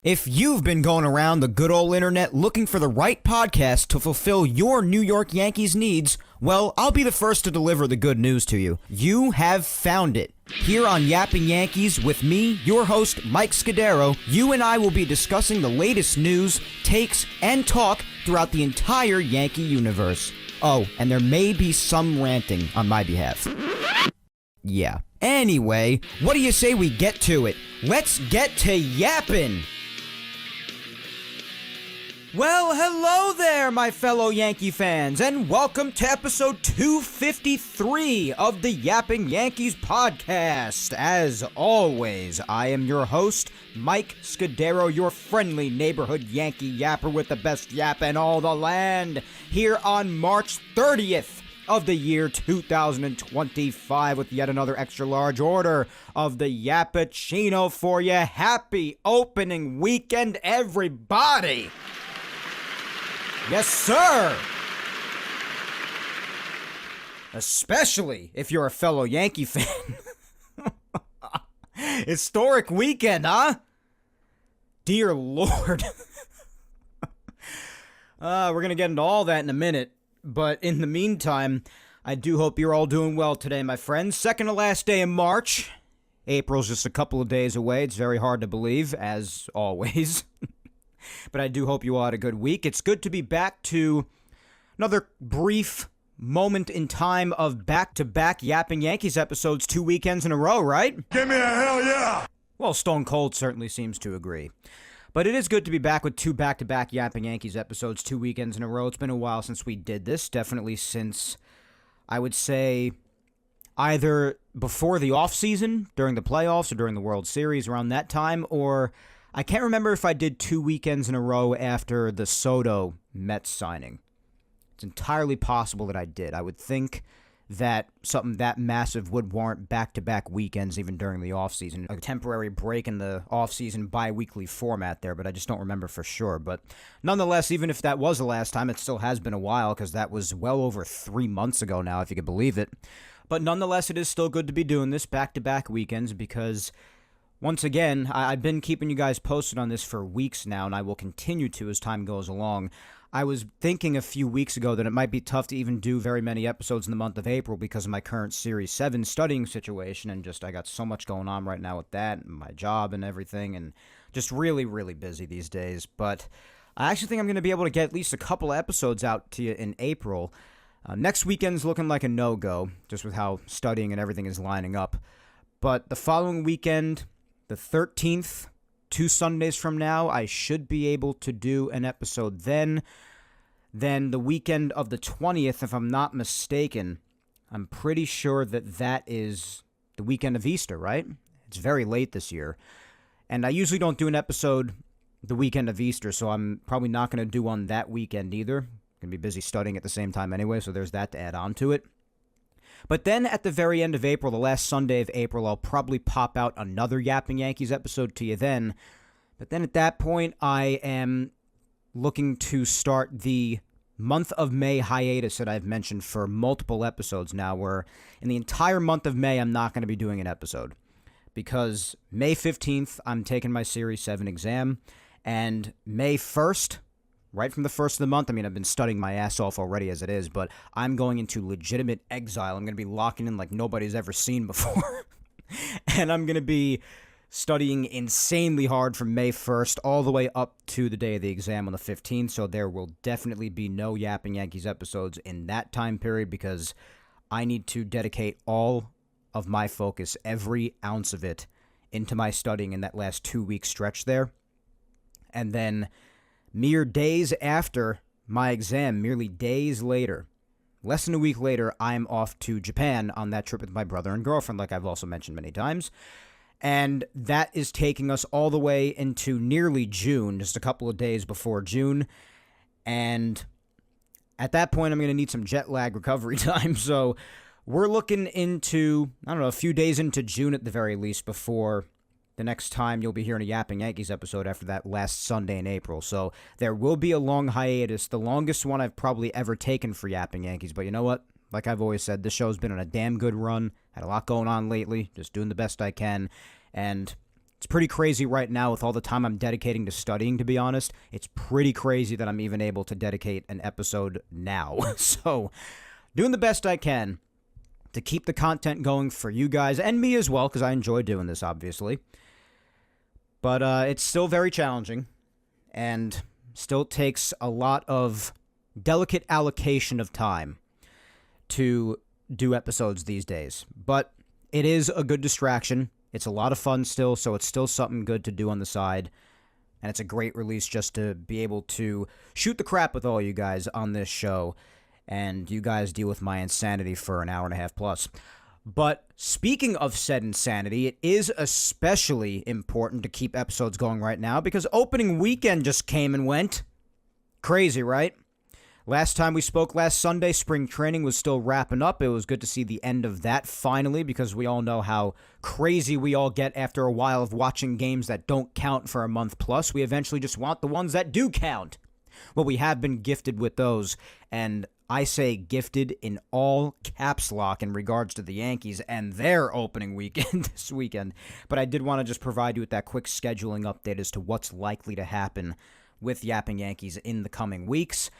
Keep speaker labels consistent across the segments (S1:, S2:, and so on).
S1: If you've been going around the good old internet looking for the right podcast to fulfill your New York Yankees needs, well, I'll be the first to deliver the good news to you. You have found it. Here on Yapping Yankees with me, your host, Mike Scudero, you and I will be discussing the latest news, takes, and talk throughout the entire Yankee universe. Oh, and there may be some ranting on my behalf. Yeah. Anyway, what do you say we get to it? Let's get to yapping! Well, hello there, my fellow Yankee fans, and welcome to episode 253 of the Yapping Yankees podcast. As always, I am your host, Mike Scudero, your friendly neighborhood Yankee yapper with the best yap in all the land, here on March 30th of the year 2025 with yet another extra large order of the Yappuccino for you. Happy opening weekend, everybody! Yes, sir! Especially if you're a fellow Yankee fan. Historic weekend, huh? Dear Lord. We're going to get into all that in a minute. But in the meantime, I do hope you're all doing well today, my friends. Second to last day in March. April's just a couple of days away. It's very hard to believe, as always. But I do hope you all had a good week. It's good to be back to another brief moment in time of back-to-back Yapping Yankees episodes 2 weekends in a row, right?
S2: Give me a hell yeah!
S1: Well, Stone Cold certainly seems to agree. But it is good to be back with two back-to-back Yapping Yankees episodes 2 weekends in a row. It's been a while since we did this, definitely since, I would say, either before the offseason, during the playoffs, or during the World Series, around that time, or I can't remember if I did 2 weekends in a row after the Soto Mets signing. It's entirely possible that I did. I would think that something that massive would warrant back-to-back weekends even during the offseason. A temporary break in the offseason bi-weekly format there, but I just don't remember for sure. But nonetheless, even if that was the last time, it still has been a while because that was well over 3 months ago now, if you could believe it. But nonetheless, it is still good to be doing this back-to-back weekends because once again, I've been keeping you guys posted on this for weeks now, and I will continue to as time goes along. I was thinking a few weeks ago that it might be tough to even do very many episodes in the month of April because of my current Series 7 studying situation, and just I got so much going on right now with that, and my job and everything, and just really, really busy these days. But I actually think I'm going to be able to get at least a couple of episodes out to you in April. Next weekend's looking like a no-go, just with how studying and everything is lining up. But the following weekend, the 13th, 2 Sundays from now, I should be able to do an episode then. Then the weekend of the 20th, if I'm not mistaken, I'm pretty sure that that is the weekend of Easter, right? It's very late this year. And I usually don't do an episode the weekend of Easter, so I'm probably not going to do one that weekend either. Going to be busy studying at the same time anyway, so there's that to add on to it. But then at the very end of April, the last Sunday of April, I'll probably pop out another Yapping Yankees episode to you then. But then at that point, I am looking to start the month of May hiatus that I've mentioned for multiple episodes now, where in the entire month of May, I'm not going to be doing an episode. Because May 15th, I'm taking my Series 7 exam, and May 1st, right from the first of the month, I mean, I've been studying my ass off already as it is, but I'm going into legitimate exile. I'm going to be locking in like nobody's ever seen before. And I'm going to be studying insanely hard from May 1st all the way up to the day of the exam on the 15th, so there will definitely be no Yapping Yankees episodes in that time period because I need to dedicate all of my focus, every ounce of it, into my studying in that last 2-week stretch there. And then mere days after my exam, merely days later, less than a week later, I'm off to Japan on that trip with my brother and girlfriend, like I've also mentioned many times. And that is taking us all the way into nearly June, just a couple of days before June. And at that point, I'm going to need some jet lag recovery time. So we're looking into, I don't know, a few days into June at the very least before the next time you'll be hearing a Yapping Yankees episode after that last Sunday in April. So there will be a long hiatus, the longest one I've probably ever taken for Yapping Yankees. But you know what? Like I've always said, this show's been on a damn good run. Had a lot going on lately, just doing the best I can. And It's pretty crazy right now with all the time I'm dedicating to studying, to be honest. It's pretty crazy that I'm even able to dedicate an episode now. So, doing the best I can to keep the content going for you guys and me as well, because I enjoy doing this, obviously. But it's still very challenging and still takes a lot of delicate allocation of time to do episodes these days. But it is a good distraction. It's a lot of fun still, so it's still something good to do on the side. And it's a great release just to be able to shoot the crap with all you guys on this show. And you guys deal with my insanity for an hour and a half plus. But speaking of said insanity, it is especially important to keep episodes going right now because opening weekend just came and went. Crazy, right? Last time we spoke last Sunday, spring training was still wrapping up. It was good to see the end of that finally because we all know how crazy we all get after a while of watching games that don't count for a month plus. We eventually just want the ones that do count. Well, we have been gifted with those, and I say gifted in all caps lock in regards to the Yankees and their opening weekend this weekend. But I did want to just provide you with that quick scheduling update as to what's likely to happen with Yapping Yankees in the coming weeks.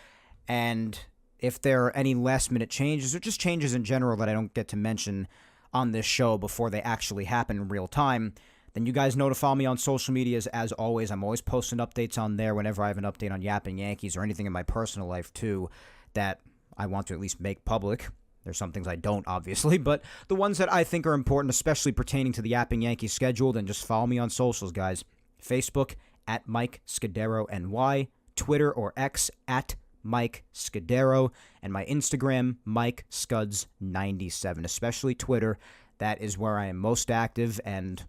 S1: And if there are any last-minute changes or just changes in general that I don't get to mention on this show before they actually happen in real time, then you guys know to follow me on social medias as always. I'm always posting updates on there whenever I have an update on Yapping Yankees or anything in my personal life, too, that I want to at least make public. There's some things I don't, obviously, but the ones that I think are important, especially pertaining to the Yapping Yankees schedule, then just follow me on socials, guys. Facebook, at Mike Scudero NY, Twitter or X, at Mike Scudero, and my Instagram, Mike Scuds97, especially Twitter. That is where I am most active and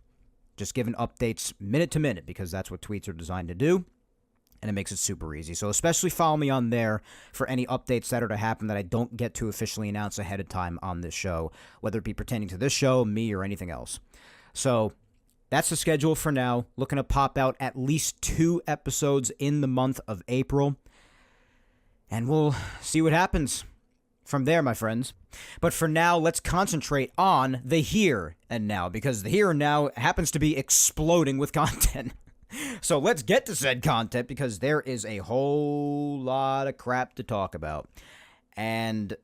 S1: just giving updates minute to minute because that's what tweets are designed to do, and it makes it super easy. So especially follow me on there for any updates that are to happen that I don't get to officially announce ahead of time on this show, whether it be pertaining to this show, me, or anything else. So that's the schedule for now. Looking to pop out at least 2 episodes in the month of April. And we'll see what happens from there, my friends. But for now, let's concentrate on the here and now, because the here and now happens to be exploding with content. So let's get to said content, because there is a whole lot of crap to talk about. And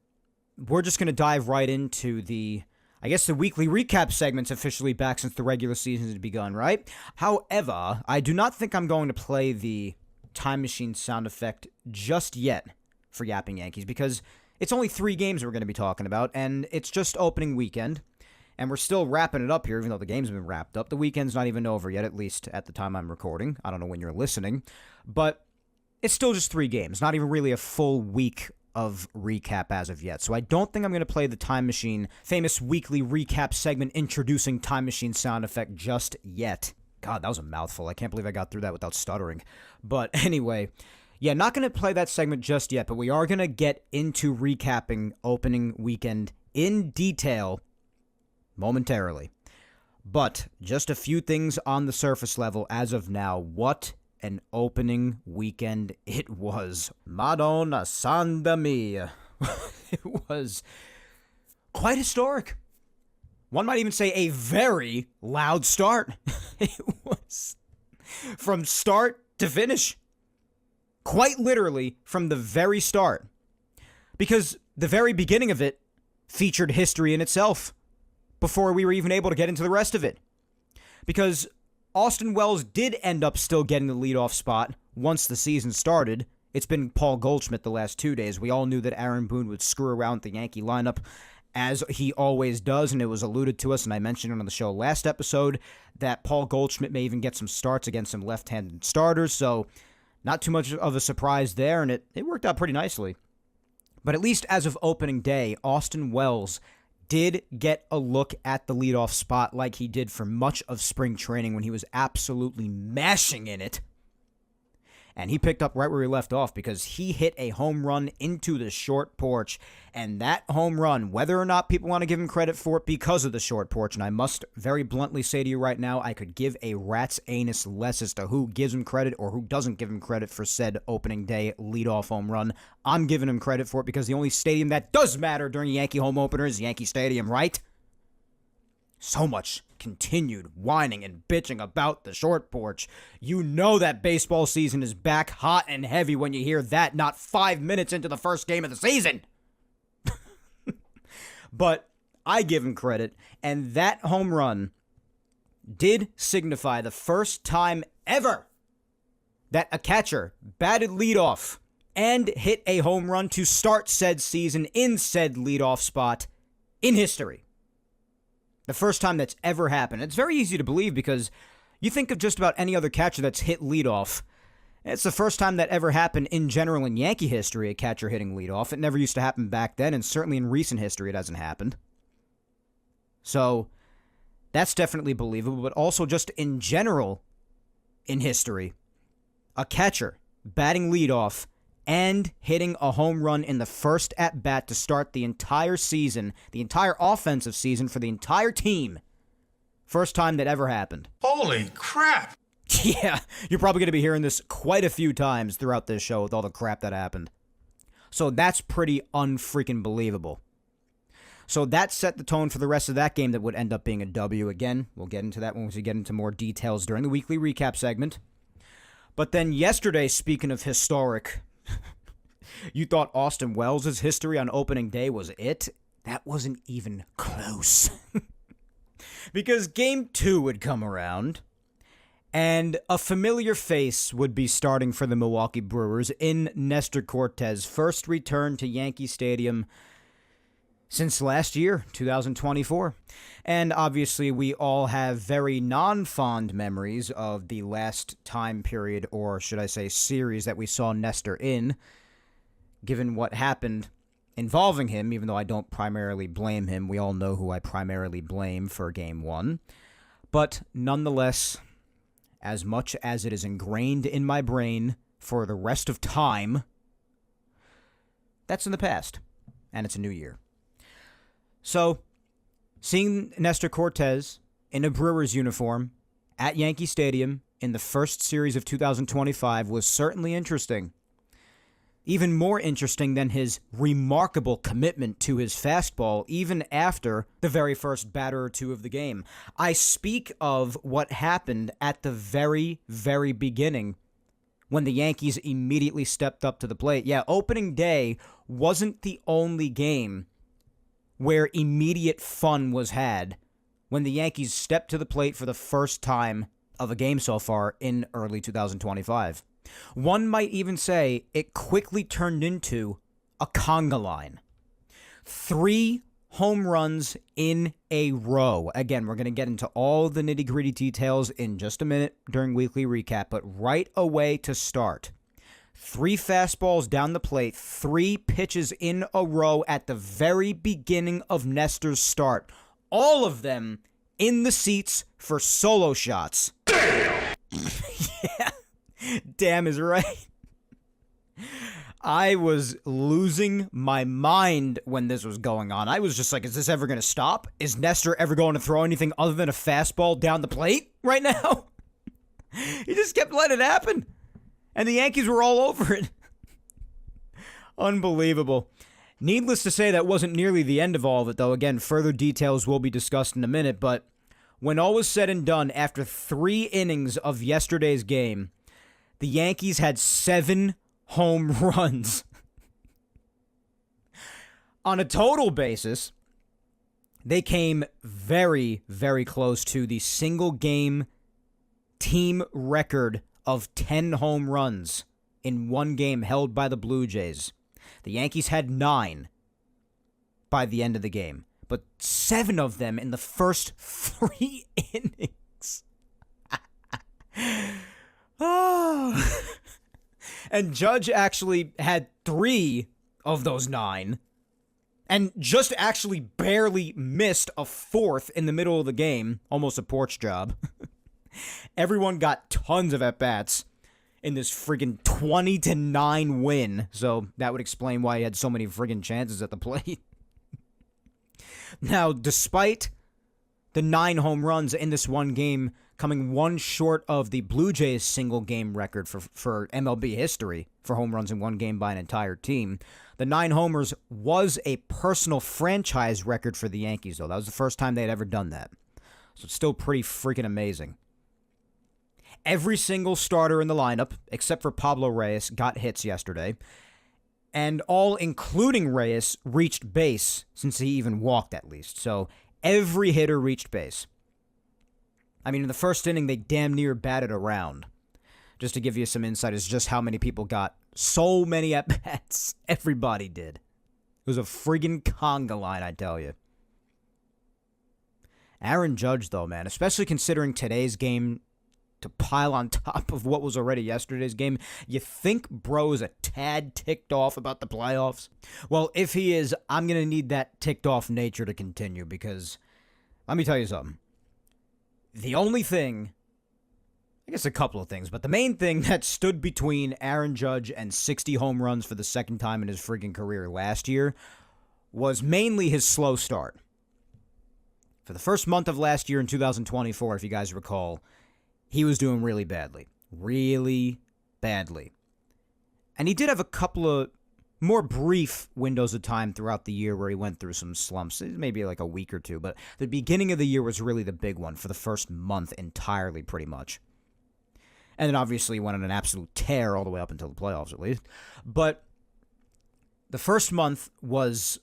S1: we're just going to dive right into the weekly recap segment's officially back since the regular season has begun, right? However, I do not think I'm going to play the time machine sound effect just yet for Yapping Yankees because it's only 3 games we're going to be talking about, and it's just opening weekend, and we're still wrapping it up here even though the game's been wrapped up. The weekend's not even over yet, at least at the time I'm recording. I don't know when you're listening, but it's still just 3 games, not even really a full week of recap as of yet. So I don't think I'm going to play the Time Machine famous weekly recap segment introducing Time Machine sound effect just yet. God, that was a mouthful. I can't believe I got through that without stuttering. But anyway, yeah, not going to play that segment just yet, but we are going to get into recapping opening weekend in detail momentarily. But just a few things on the surface level as of now. What an opening weekend it was. Madonna Santa Mia. It was quite historic. One might even say a very loud start. It was from start to finish. Quite literally from the very start. Because the very beginning of it featured history in itself before we were even able to get into the rest of it. Because Austin Wells did end up still getting the leadoff spot once the season started. It's been Paul Goldschmidt the last 2 days. We all knew that Aaron Boone would screw around with the Yankee lineup, as he always does, and it was alluded to us, and I mentioned it on the show last episode, that Paul Goldschmidt may even get some starts against some left-handed starters, so not too much of a surprise there, and it worked out pretty nicely. But at least as of opening day, Austin Wells did get a look at the leadoff spot like he did for much of spring training when he was absolutely mashing in it. And he picked up right where he left off because he hit a home run into the short porch. And that home run, whether or not people want to give him credit for it because of the short porch, and I must very bluntly say to you right now, I could give a rat's anus less as to who gives him credit or who doesn't give him credit for said opening day leadoff home run. I'm giving him credit for it because the only stadium that does matter during a Yankee home opener is Yankee Stadium, right? so much continued whining and bitching about the short porch. You know that baseball season is back hot and heavy when you hear that not 5 minutes into the first game of the season. But I give him credit, and that home run did signify the first time ever that a catcher batted leadoff and hit a home run to start said season in said leadoff spot in history. The first time that's ever happened. It's very easy to believe because you think of just about any other catcher that's hit leadoff. It's the first time that ever happened in general in Yankee history, a catcher hitting leadoff. It never used to happen back then, and certainly in recent history it hasn't happened. So that's definitely believable, but also just in general in history, a catcher batting leadoff and hitting a home run in the first at-bat to start the entire season, the entire offensive season for the entire team. First time that ever happened.
S2: Holy crap!
S1: Yeah, you're probably going to be hearing this quite a few times throughout this show with all the crap that happened. So that's pretty unfreaking believable. So that set the tone for the rest of that game that would end up being a W. Again, we'll get into that when we get into more details during the weekly recap segment. But then yesterday, speaking of historic, you thought Austin Wells' history on opening day was it? That wasn't even close. Because Game 2 would come around, and a familiar face would be starting for the Milwaukee Brewers in Nestor Cortes' first return to Yankee Stadium since last year, 2024. And obviously, we all have very non-fond memories of the last time period, or should I say series, that we saw Nestor in, given what happened involving him, even though I don't primarily blame him. We all know who I primarily blame for Game 1. But nonetheless, as much as it is ingrained in my brain for the rest of time, that's in the past, and it's a new year. So, seeing Nestor Cortes in a Brewers uniform at Yankee Stadium in the first series of 2025 was certainly interesting. Even more interesting than his remarkable commitment to his fastball even after the very first batter or two of the game. I speak of what happened at the very, very beginning when the Yankees immediately stepped up to the plate. Yeah, opening day wasn't the only game where immediate fun was had when the Yankees stepped to the plate for the first time of a game so far in early 2025. One might even say it quickly turned into a conga line. 3 home runs in a row. Again, we're going to get into all the nitty-gritty details in just a minute during weekly recap, but right away to start, 3 fastballs down the plate, 3 pitches in a row at the very beginning of Nestor's start. All of them in the seats for solo shots. Damn! Yeah. Damn is right. I was losing my mind when this was going on. I was just like, is this ever going to stop? Is Nestor ever going to throw anything other than a fastball down the plate right now? He just kept letting it happen. And the Yankees were all over it. Unbelievable. Needless to say, that wasn't nearly the end of all of it, though. Again, further details will be discussed in a minute. But when all was said and done, after 3 innings of yesterday's game, the Yankees had 7 home runs. On a total basis, they came very, very close to the single-game team record of 10 home runs in one game held by the Blue Jays. The Yankees had 9 by the end of the game, but 7 of them in the first 3 innings. Oh. And Judge actually had 3 of those 9 and just actually barely missed a 4th in the middle of the game. Almost a porch job. Everyone got tons of at-bats in this friggin' 20-9 win. So that would explain why he had so many friggin' chances at the plate. Now, despite the 9 home runs in this one game, coming one short of the Blue Jays single-game record for MLB history for home runs in one game by an entire team, the 9 homers was a personal franchise record for the Yankees, though. That was the first time they'd ever done that. So it's still pretty freaking amazing. Every single starter in the lineup, except for Pablo Reyes, got hits yesterday. And all, including Reyes, reached base, since he even walked at least. So every hitter reached base. I mean, in the first inning, they damn near batted around. Just to give you some insight as just how many people got so many at-bats. Everybody did. It was a friggin' conga line, I tell you. Aaron Judge, though, man, especially considering today's game to pile on top of what was already yesterday's game, you think bro's a tad ticked off about the playoffs? Well, if he is, I'm going to need that ticked off nature to continue because, let me tell you something. The only thing, I guess a couple of things, but the main thing that stood between Aaron Judge and 60 home runs for the second time in his friggin' career last year was mainly his slow start. For the first month of last year in 2024, if you guys recall, he was doing really badly. Really badly. And he did have a couple of more brief windows of time throughout the year where he went through some slumps, maybe like a week or two, but the beginning of the year was really the big one for the first month entirely, pretty much. And then obviously he went on an absolute tear all the way up until the playoffs, at least. But the first month was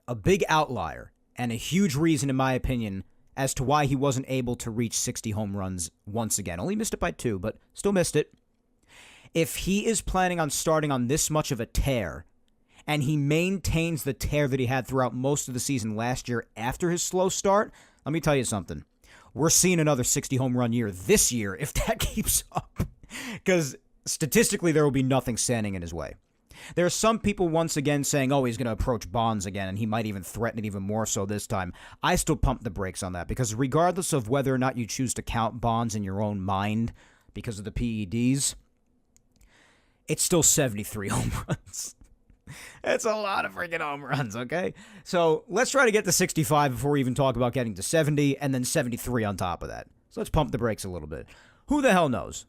S1: a big outlier and a huge reason, in my opinion, as to why he wasn't able to reach 60 home runs once again. Only missed it by 2, but still missed it. If he is planning on starting on this much of a tear, and he maintains the tear that he had throughout most of the season last year after his slow start, let me tell you something. We're seeing another 60 home run year this year if that keeps up. Because statistically, there will be nothing standing in his way. There are some people once again saying, oh, he's going to approach Bonds again, and he might even threaten it even more so this time. I still pump the brakes on that, because regardless of whether or not you choose to count Bonds in your own mind because of the PEDs, it's still 73 home runs. That's a lot of freaking home runs, okay? So let's try to get to 65 before we even talk about getting to 70, and then 73 on top of that. So let's pump the brakes a little bit. Who the hell knows?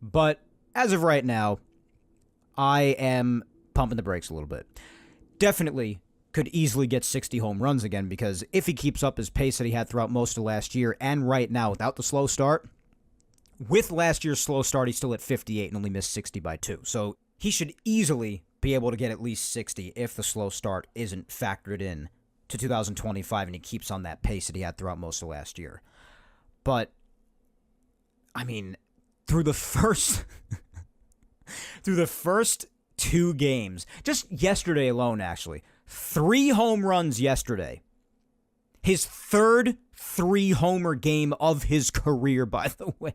S1: But as of right now, I am pumping the brakes a little bit. Definitely could easily get 60 home runs again, because if he keeps up his pace that he had throughout most of last year and right now without the slow start, with last year's slow start, he's still at 58 and only missed 60 by 2. So he should easily be able to get at least 60 if the slow start isn't factored in to 2025 and he keeps on that pace that he had throughout most of last year. But, I mean, through the first 2 games, just yesterday alone, actually, 3 home runs yesterday. His third 3-homer game of his career, by the way.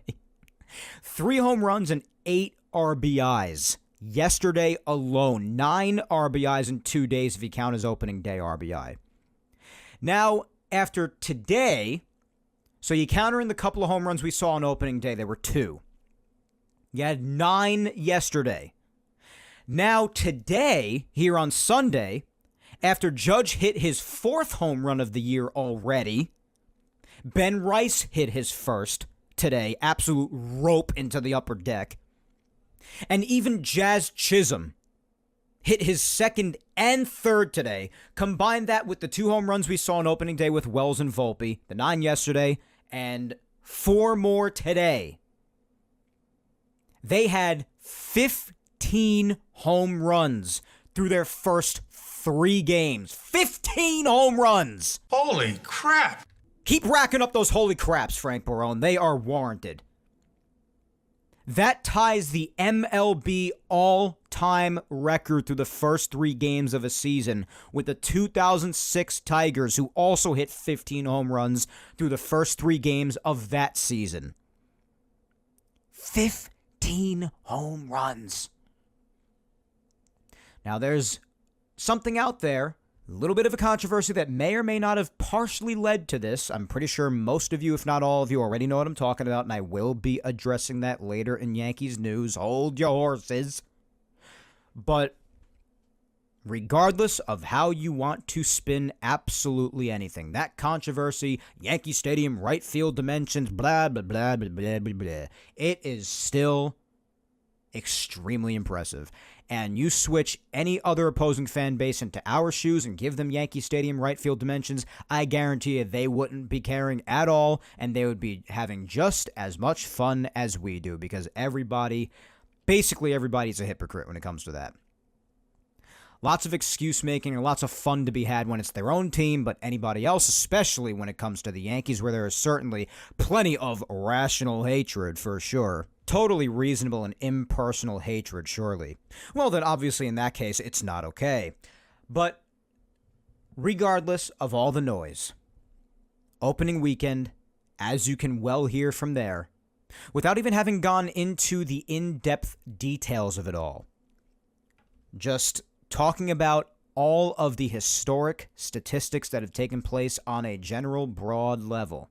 S1: 3 home runs and 8 RBIs yesterday alone. 9 RBIs in 2 days if you count his opening day RBI. Now, after today, so you counter in the couple of home runs we saw on opening day, there were 2. You had 9 yesterday. Now, today, here on Sunday, after Judge hit his 4th home run of the year already, Ben Rice hit his first today, absolute rope into the upper deck, and even Jazz Chisholm hit his 2nd and 3rd today. Combine that with the 2 home runs we saw on opening day with Wells and Volpe, the 9 yesterday, and 4 more today. They had 15 home runs through their first 3 games. 15 home runs!
S2: Holy crap!
S1: Keep racking up those holy craps, Frank Barone. They are warranted. That ties the MLB all-time record through the first 3 games of a season with the 2006 Tigers, who also hit 15 home runs through the first 3 games of that season. 15 home runs. Now, there's something out there, a little bit of a controversy that may or may not have partially led to this. I'm pretty sure most of you, if not all of you, already know what I'm talking about, and I will be addressing that later in Yankees news. Hold your horses. But regardless of how you want to spin absolutely anything, that controversy, Yankee Stadium right field dimensions, blah, blah, blah, blah, blah, blah, blah, it is still extremely impressive. And you switch any other opposing fan base into our shoes and give them Yankee Stadium right field dimensions, I guarantee you they wouldn't be caring at all, and they would be having just as much fun as we do, because basically everybody's a hypocrite when it comes to that. Lots of excuse making and lots of fun to be had when it's their own team, but anybody else, especially when it comes to the Yankees, where there is certainly plenty of rational hatred for sure. Totally reasonable and impersonal hatred, surely. Well, then obviously in that case, it's not okay. But regardless of all the noise, opening weekend, as you can well hear from there, without even having gone into the in-depth details of it all, just talking about all of the historic statistics that have taken place on a general broad level,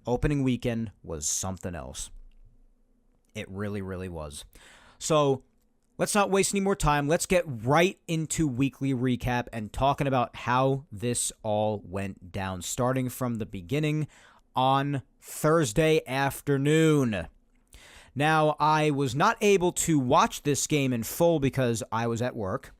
S1: opening weekend was something else. It really, really was. So let's not waste any more time. Let's get right into weekly recap and talking about how this all went down, starting from the beginning on Thursday afternoon. Now, I was not able to watch this game in full because I was at work.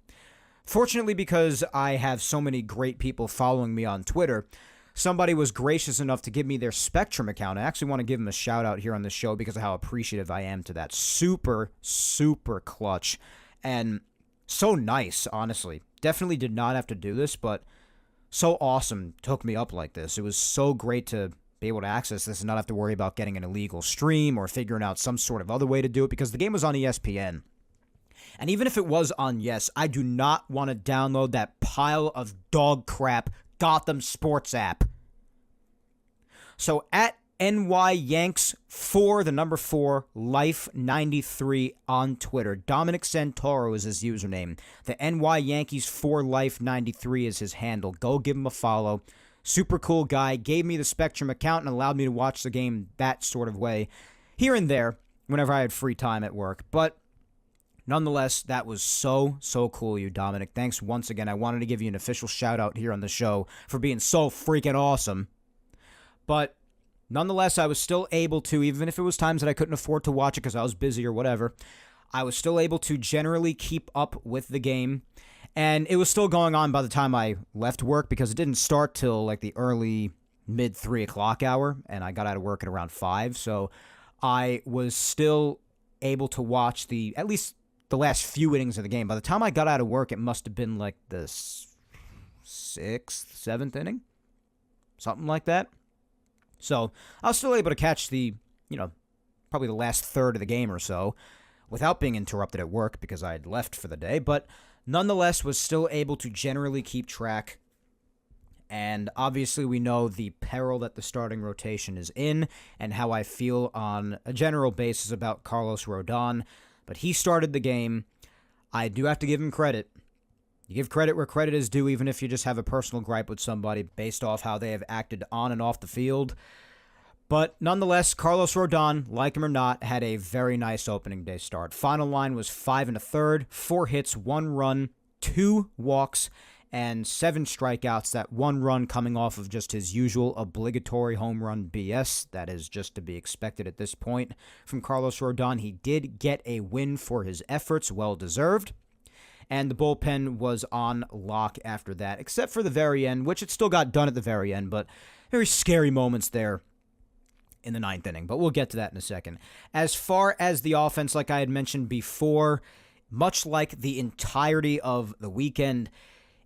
S1: Fortunately, because I have so many great people following me on Twitter, somebody was gracious enough to give me their Spectrum account. I actually want to give them a shout out here on the show because of how appreciative I am to that. Super, super clutch and so nice, honestly. Definitely did not have to do this, but so awesome to hook me up like this. It was so great to be able to access this and not have to worry about getting an illegal stream or figuring out some sort of other way to do it, because the game was on ESPN. And even if it was on Yes, I do not want to download that pile of dog crap Gotham Sports app. So at NY Yanks 4, the number 4, Life 93 on Twitter. Dominic Santoro is his username. The NY Yankees 4 Life 93 is his handle. Go give him a follow. Super cool guy. Gave me the Spectrum account and allowed me to watch the game that sort of way, here and there, whenever I had free time at work. But nonetheless, that was so cool of you, Dominic. Thanks once again. I wanted to give you an official shout out here on the show for being so freaking awesome. But nonetheless, I was still able to, even if it was times that I couldn't afford to watch it because I was busy or whatever, I was still able to generally keep up with the game. And it was still going on by the time I left work, because it didn't start till like the early mid 3 o'clock hour, and I got out of work at around 5. So I was still able to watch at least the last few innings of the game. By the time I got out of work, it must have been like the 6th, 7th inning, something like that. So I was still able to catch probably the last third of the game or so without being interrupted at work because I had left for the day, but nonetheless was still able to generally keep track. And obviously we know the peril that the starting rotation is in and how I feel on a general basis about Carlos Rodon. But he started the game. I do have to give him credit. You give credit where credit is due, even if you just have a personal gripe with somebody based off how they have acted on and off the field. But nonetheless, Carlos Rodon, like him or not, had a very nice opening day start. Final line was 5 1/3, 4 hits, 1 run, 2 walks, and 7 strikeouts. That 1 run coming off of just his usual obligatory home run BS. That is just to be expected at this point from Carlos Rodon. He did get a win for his efforts, well deserved. And the bullpen was on lock after that, except for the very end, which it still got done at the very end, but very scary moments there in the 9th inning, but we'll get to that in a second. As far as the offense, like I had mentioned before, much like the entirety of the weekend,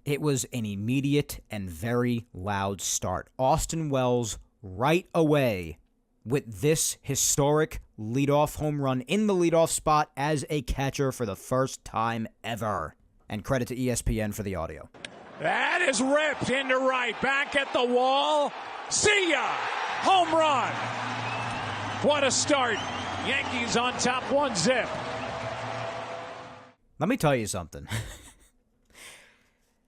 S1: it was an immediate and very loud start. Austin Wells right away with this historic leadoff home run in the leadoff spot as a catcher for the first time ever. And credit to ESPN for the audio.
S2: That is ripped into right, back at the wall. See ya! Home run! What a start. Yankees on top 1-0.
S1: Let me tell you something.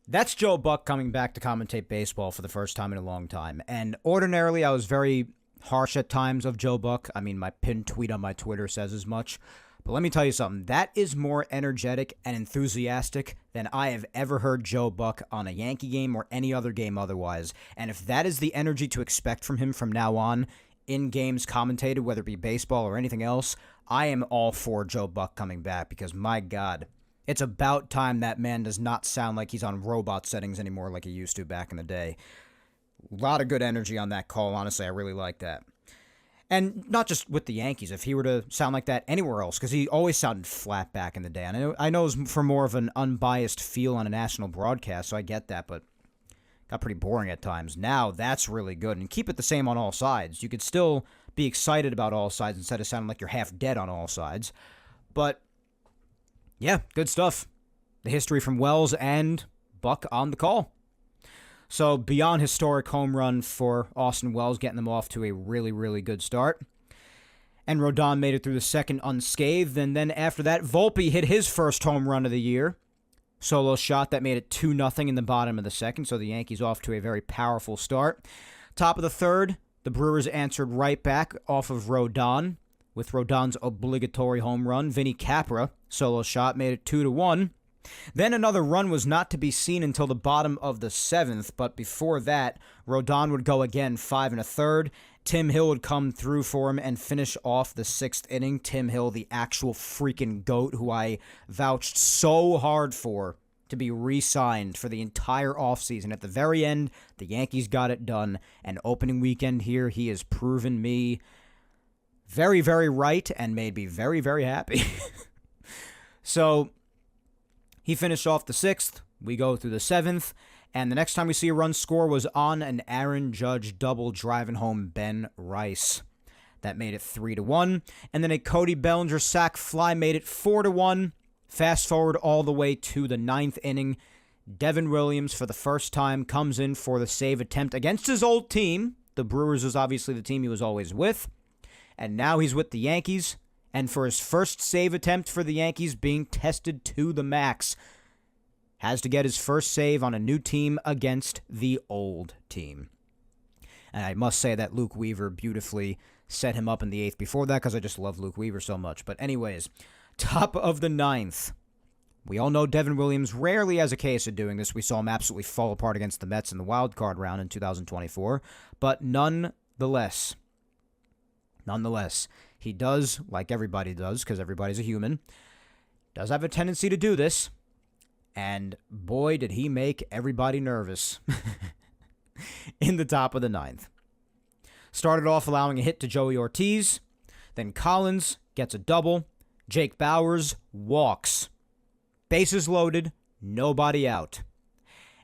S1: That's Joe Buck coming back to commentate baseball for the first time in a long time. And ordinarily, I was very harsh at times of Joe Buck. I mean, my pinned tweet on my Twitter says as much. But let me tell you something. That is more energetic and enthusiastic than I have ever heard Joe Buck on a Yankee game or any other game otherwise. And if that is the energy to expect from him from now on, in games commentated, whether it be baseball or anything else, I am all for Joe Buck coming back because, my God, it's about time that man does not sound like he's on robot settings anymore like he used to back in the day. A lot of good energy on that call, honestly. I really like that. And not just with the Yankees, if he were to sound like that anywhere else, because he always sounded flat back in the day. And I know it was for more of an unbiased feel on a national broadcast, so I get that, but got pretty boring at times. Now, that's really good. And keep it the same on all sides. You could still be excited about all sides instead of sounding like you're half dead on all sides. But, yeah, good stuff. The history from Wells and Buck on the call. So, beyond historic home run for Austin Wells, getting them off to a really, really good start. And Rodon made it through the second unscathed. And then after that, Volpe hit his first home run of the year. Solo shot that made it 2-0 in the bottom of the second. So, the Yankees off to a very powerful start. Top of the third, the Brewers answered right back off of Rodon. With Rodon's obligatory home run, Vinny Capra, solo shot, made it 2-1. Then another run was not to be seen until the bottom of the seventh, but before that, Rodon would go again 5 1/3. Tim Hill would come through for him and finish off the sixth inning. Tim Hill, the actual freaking GOAT, who I vouched so hard for to be re-signed for the entire offseason. At the very end, the Yankees got it done, and opening weekend here, he has proven me very, very right and made me very, very happy. So, he finished off the sixth. We go through the seventh. And the next time we see a run score was on an Aaron Judge double driving home Ben Rice. That made it 3-1. And then a Cody Bellinger sac fly made it 4-1. Fast forward all the way to the ninth inning. Devin Williams, for the first time, comes in for the save attempt against his old team. The Brewers was obviously the team he was always with. And now he's with the Yankees. And for his first save attempt for the Yankees, being tested to the max, has to get his first save on a new team against the old team. And I must say that Luke Weaver beautifully set him up in the eighth before that, because I just love Luke Weaver so much. But anyways, top of the ninth. We all know Devin Williams rarely has a case of doing this. We saw him absolutely fall apart against the Mets in the wild card round in 2024. But nonetheless, he does, like everybody does, because everybody's a human, does have a tendency to do this. And boy, did he make everybody nervous in the top of the ninth. Started off allowing a hit to Joey Ortiz. Then Collins gets a double. Jake Bauers walks. Bases loaded, nobody out.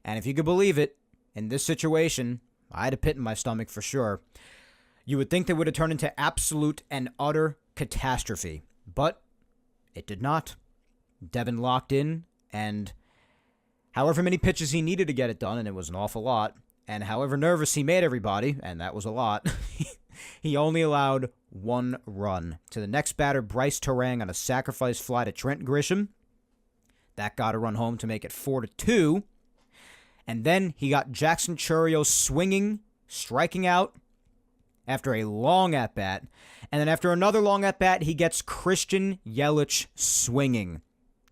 S1: And if you could believe it, in this situation, I had a pit in my stomach for sure. You would think that would have turned into absolute and utter catastrophe. But it did not. Devin locked in, and however many pitches he needed to get it done, and it was an awful lot, and however nervous he made everybody, and that was a lot, he only allowed one run. To the next batter, Bryce Terang on a sacrifice fly to Trent Grisham. That got a run home to make it 4-2. And then he got Jackson Chourio swinging, striking out, after a long at-bat. And then after another long at-bat, he gets Christian Yelich swinging.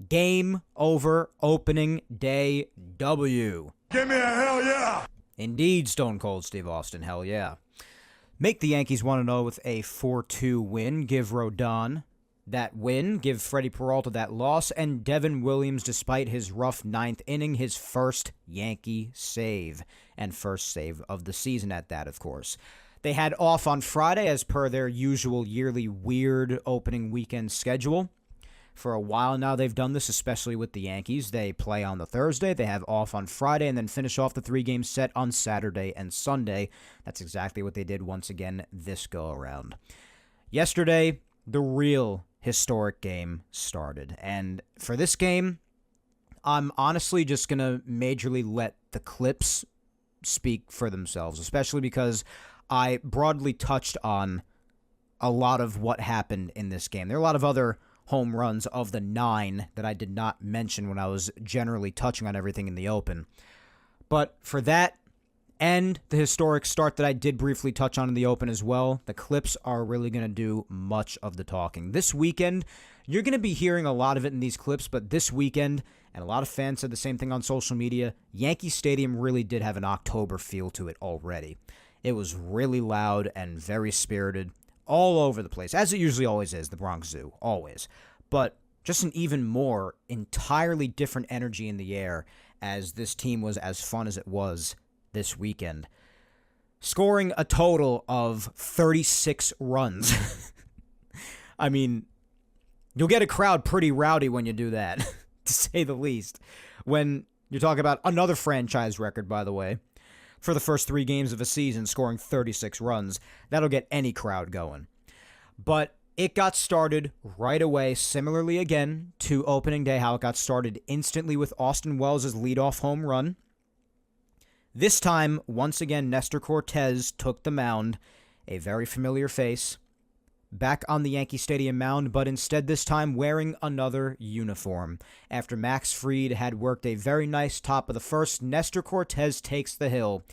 S1: Game over, opening day W.
S3: Give me a hell yeah!
S1: Indeed, Stone Cold Steve Austin, hell yeah. Make the Yankees 1-0 with a 4-2 win. Give Rodon that win. Give Freddie Peralta that loss. And Devin Williams, despite his rough ninth inning, his first Yankee save. And first save of the season at that, of course. They had off on Friday as per their usual yearly weird opening weekend schedule. For a while now they've done this, especially with the Yankees. They play on the Thursday, they have off on Friday, and then finish off the 3-game set on Saturday and Sunday. That's exactly what they did once again this go-around. Yesterday, the real historic game started. And for this game, I'm honestly just going to majorly let the clips speak for themselves, especially because I broadly touched on a lot of what happened in this game. There are a lot of other home runs of the 9 that I did not mention when I was generally touching on everything in the open. But for that and the historic start that I did briefly touch on in the open as well, the clips are really going to do much of the talking. This weekend, you're going to be hearing a lot of it in these clips, but this weekend, and a lot of fans said the same thing on social media, Yankee Stadium really did have an October feel to it already. It was really loud and very spirited all over the place, as it usually always is, the Bronx Zoo, always. But just an even more entirely different energy in the air as this team was as fun as it was this weekend. Scoring a total of 36 runs. I mean, you'll get a crowd pretty rowdy when you do that, to say the least. When you're talking about another franchise record, by the way, for the first 3 games of a season, scoring 36 runs, that'll get any crowd going. But it got started right away, similarly again to opening day, how it got started instantly with Austin Wells' leadoff home run. This time, once again, Nestor Cortez took the mound, a very familiar face, back on the Yankee Stadium mound, but instead this time wearing another uniform. After Max Fried had worked a very nice top of the first, Nestor Cortez takes the hill,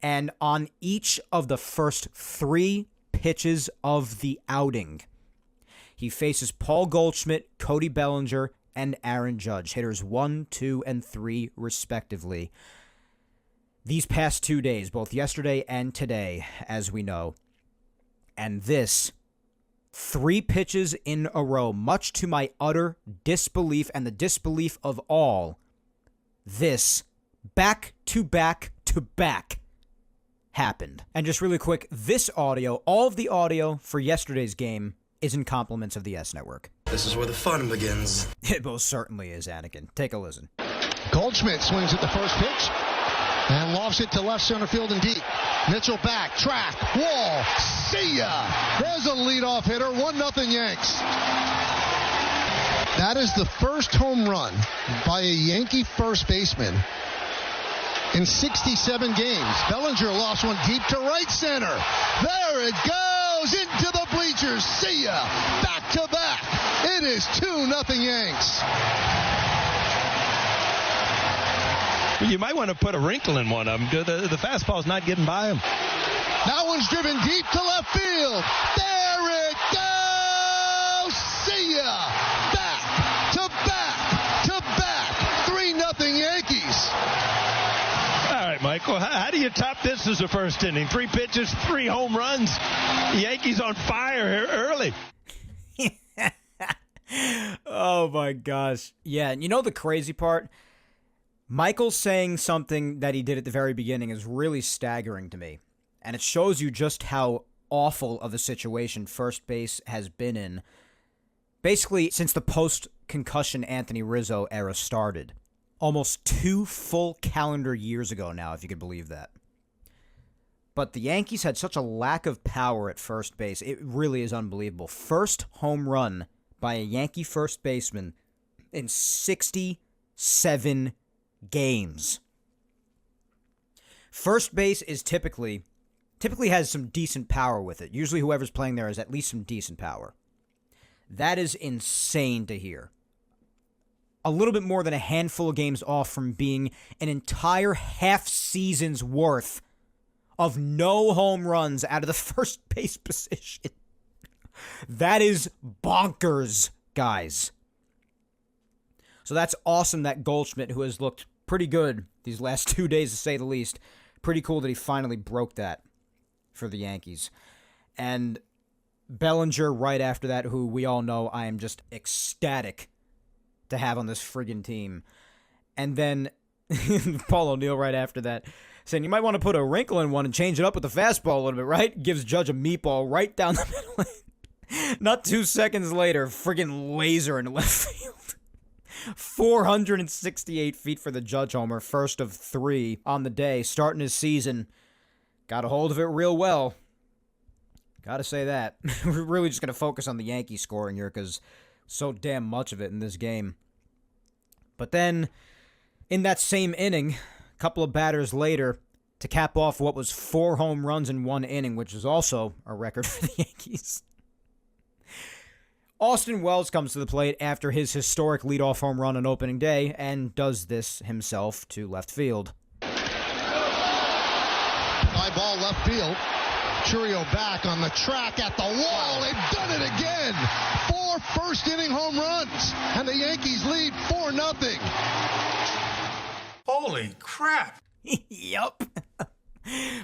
S1: and on each of the first 3 pitches of the outing, he faces Paul Goldschmidt, Cody Bellinger, and Aaron Judge, hitters 1, 2, and 3, respectively. These past 2 days, both yesterday and today, as we know. And this, 3 pitches in a row, much to my utter disbelief and the disbelief of all, this back-to-back-to-back happened. And just really quick, this audio, all of the audio for yesterday's game is in compliments of the S Network.
S3: This is where the fun begins.
S1: It most certainly is, Anakin. Take a listen.
S4: Goldschmidt swings at the first pitch and lofts it to left center field and deep. Mitchell back, track, wall, see ya! There's a leadoff hitter, 1-0 Yanks. That is the first home run by a Yankee first baseman in 67 games. Bellinger lost one deep to right center. There it goes into the bleachers. See ya! Back to back. It is 2-0 Yanks.
S5: You might want to put a wrinkle in one of them. The fastball's not getting by him.
S4: That one's driven deep to left field. There it goes. See ya. Back to back to back. 3-0 Yankees.
S5: All right, Michael, how do you top this as a first inning? 3 pitches, 3 home runs. The Yankees on fire here early.
S1: Oh, my gosh. Yeah, and you know the crazy part? Michael saying something that he did at the very beginning is really staggering to me. And it shows you just how awful of a situation first base has been in, basically since the post-concussion Anthony Rizzo era started. Almost 2 full calendar years ago now, if you could believe that. But the Yankees had such a lack of power at first base. It really is unbelievable. First home run by a Yankee first baseman in 67 games. First base is typically has some decent power with it. Usually whoever's playing there has at least some decent power. That is insane to hear. A little bit more than a handful of games off from being an entire half season's worth of no home runs out of the first base position. That is bonkers, guys. So that's awesome that Goldschmidt, who has looked pretty good these last 2 days to say the least, pretty cool that he finally broke that for the Yankees. And Bellinger right after that, who we all know I am just ecstatic to have on this friggin' team. And then Paul O'Neill right after that, saying you might want to put a wrinkle in one and change it up with the fastball a little bit, right? Gives Judge a meatball right down the middle. Not 2 seconds later, friggin' laser in left field. 468 feet for the Judge homer, first of 3 on the day, starting his season. Got a hold of it real well. Gotta say that. We're really just going to focus on the Yankee scoring here because so damn much of it in this game. But then, in that same inning, a couple of batters later, to cap off what was 4 home runs in 1 inning, which is also a record for the Yankees, Austin Wells comes to the plate after his historic leadoff home run on opening day and does this himself to left field.
S4: Fly ball left field. Churio back on the track at the wall. They've done it again. 4 first-inning home runs, and the Yankees lead 4-0.
S3: Holy crap.
S1: Yup.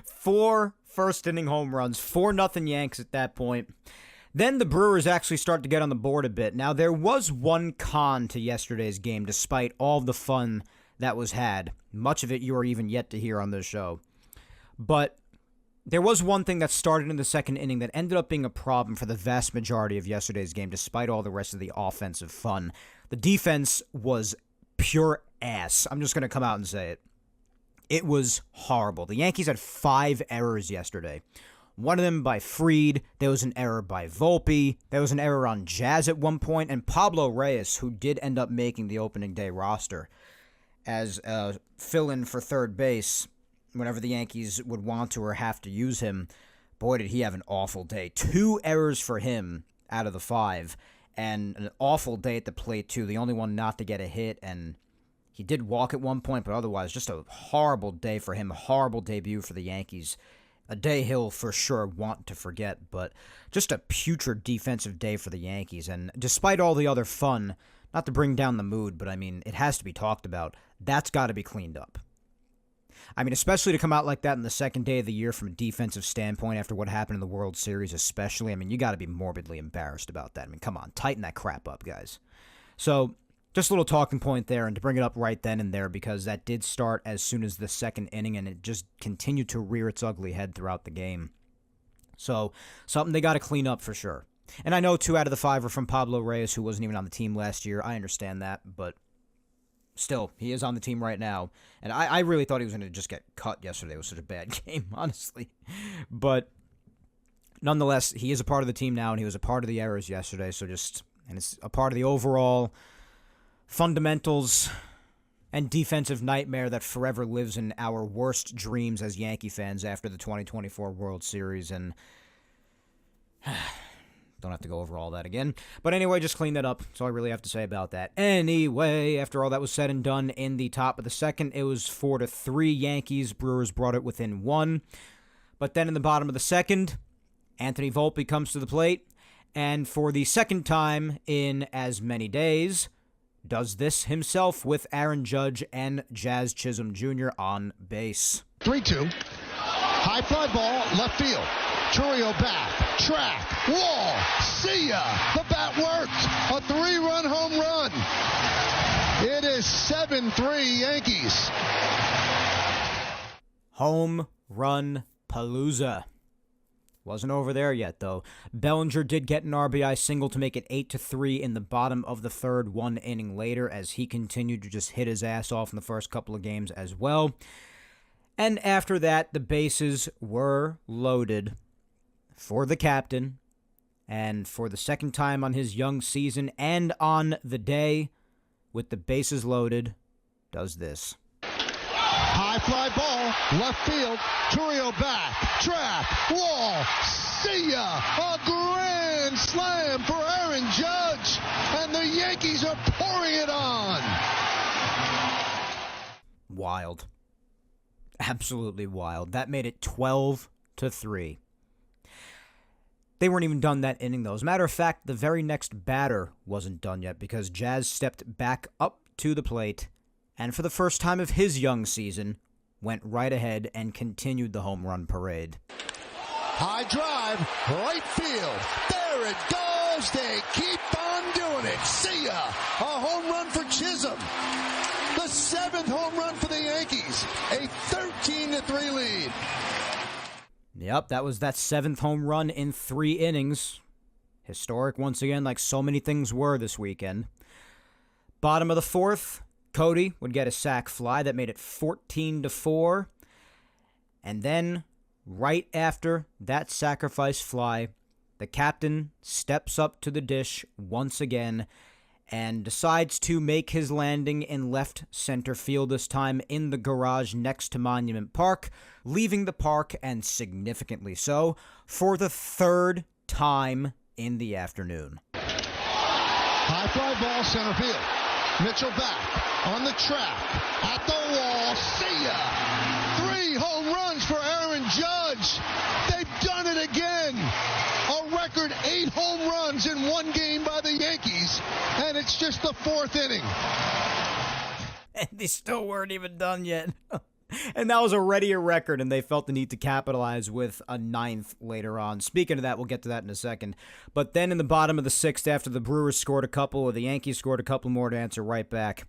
S1: 4 first inning home runs, 4-0 Yanks at that point. Then the Brewers actually start to get on the board a bit. Now, there was one con to yesterday's game, despite all the fun that was had. Much of it you are even yet to hear on this show. But there was one thing that started in the second inning that ended up being a problem for the vast majority of yesterday's game, despite all the rest of the offensive fun. The defense was pure ass. I'm just going to come out and say it. It was horrible. The Yankees had 5 errors yesterday. One of them by Fried. There was an error by Volpe. There was an error on Jazz at one point. And Pablo Reyes, who did end up making the opening day roster as a fill-in for third base whenever the Yankees would want to or have to use him, boy, did he have an awful day. 2 errors for him out of the 5. And an awful day at the plate, too. The only one not to get a hit. And he did walk at one point, but otherwise just a horrible day for him. A horrible debut for the Yankees. A day he'll for sure want to forget, but just a putrid defensive day for the Yankees. And despite all the other fun, not to bring down the mood, but I mean, it has to be talked about. That's got to be cleaned up. I mean, especially to come out like that in the second day of the year from a defensive standpoint after what happened in the World Series especially. I mean, you got to be morbidly embarrassed about that. I mean, come on, tighten that crap up, guys. So, just a little talking point there, and to bring it up right then and there, because that did start as soon as the second inning, and it just continued to rear its ugly head throughout the game. So, something they got to clean up for sure. And I know 2 out of the 5 are from Pablo Reyes, who wasn't even on the team last year. I understand that, but still, he is on the team right now. And I really thought he was going to just get cut yesterday. It was such a bad game, honestly. But nonetheless, he is a part of the team now, and he was a part of the errors yesterday. So and it's a part of the overall fundamentals and defensive nightmare that forever lives in our worst dreams as Yankee fans after the 2024 World Series. And don't have to go over all that again. But anyway, just clean that up. That's all I really have to say about that. Anyway, after all that was said and done, in the top of the second, it was 4-3 Yankees. Brewers brought it within 1. But then in the bottom of the second, Anthony Volpe comes to the plate, and for the second time in as many days, does this himself with Aaron Judge and Jazz Chisholm Jr. on base.
S4: 3-2. High fly ball, left field. Churio back, track, wall, see ya. The bat worked. A 3-run home run. It is 7-3 Yankees.
S1: Home run palooza. Wasn't over there yet, though. Bellinger did get an RBI single to make it 8-3 in the bottom of the third, 1 inning later, as he continued to just hit his ass off in the first couple of games as well. And after that, the bases were loaded for the captain, and for the second time on his young season and on the day, with the bases loaded, does this.
S4: High fly ball, left field, Churio back, track, wall, see ya! A grand slam for Aaron Judge, and the Yankees are pouring it on!
S1: Wild. Absolutely wild. That made it 12-3. They weren't even done that inning, though. As a matter of fact, the very next batter wasn't done yet because Jazz stepped back up to the plate and for the first time of his young season, went right ahead and continued the home run parade.
S4: High drive, right field. There it goes. They keep on doing it. See ya. A home run for Chisholm. The 7th home run for the Yankees. A 13-3 lead.
S1: Yep, that was that 7th home run in 3 innings. Historic once again, like so many things were this weekend. Bottom of the 4th, Cody would get a sac fly that made it 14-4. And then, right after that sacrifice fly, the captain steps up to the dish once again and decides to make his landing in left center field, this time in the garage next to Monument Park, leaving the park, and significantly so, for the 3rd time in the afternoon.
S4: High fly ball, center field. Mitchell back, on the track, at the wall, see ya! 3 home runs for Aaron Judge! They've done it again! A record 8 home runs in 1 game by the Yankees, and it's just the 4th inning.
S1: And they still weren't even done yet. And that was already a record, and they felt the need to capitalize with a ninth later on. Speaking of that, we'll get to that in a second. But then in the bottom of the sixth, after the Brewers scored a couple, or the Yankees scored a couple more to answer right back,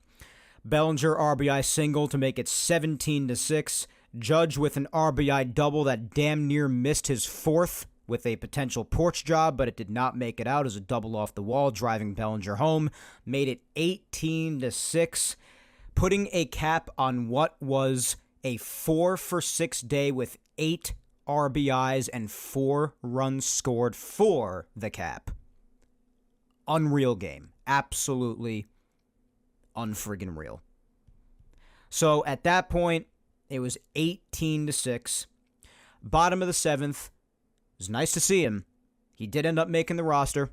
S1: Bellinger RBI single to make it 17-6. Judge with an RBI double that damn near missed his fourth with a potential porch job, but it did not make it out as a double off the wall, driving Bellinger home. Made it 18-6, putting a cap on what was a 4-for-6 day with 8 RBIs and 4 runs scored for the cap. Unreal game. Absolutely unfriggin' real. So at that point, it was 18-6. Bottom of the seventh. It was nice to see him. He did end up making the roster.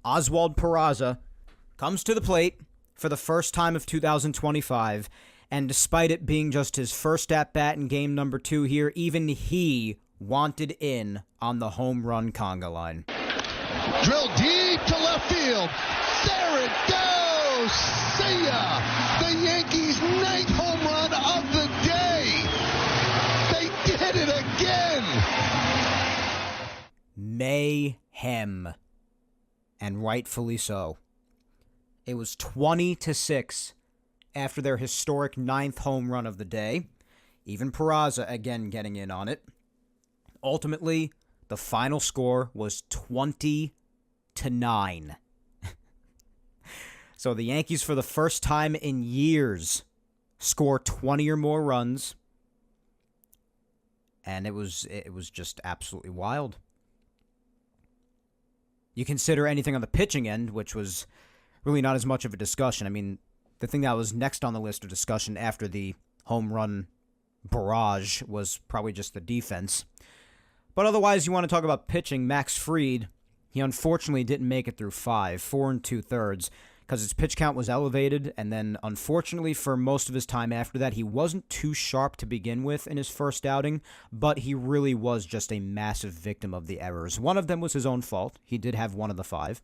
S1: Oswald Peraza comes to the plate for the first time of 2025, and despite it being just his first at-bat in game number 2 here, even he wanted in on the home run conga line.
S4: Drill deep to left field. There it goes. See ya. The Yankees' 9th home run of the day. They did it again.
S1: Mayhem. And rightfully so. It was 20-6 after their historic 9th home run of the day. Even Peraza again getting in on it. Ultimately, the final score was 20-9. So the Yankees, for the first time in years, score 20 or more runs. And it was just absolutely wild. You consider anything on the pitching end, which was really not as much of a discussion. I mean, the thing that was next on the list of discussion after the home run barrage was probably just the defense. But otherwise, you want to talk about pitching. Max Fried, he unfortunately didn't make it through 4 2/3, because his pitch count was elevated, and then unfortunately for most of his time after that, he wasn't too sharp to begin with in his first outing, but he really was just a massive victim of the errors. One of them was his own fault. He did have one of the 5.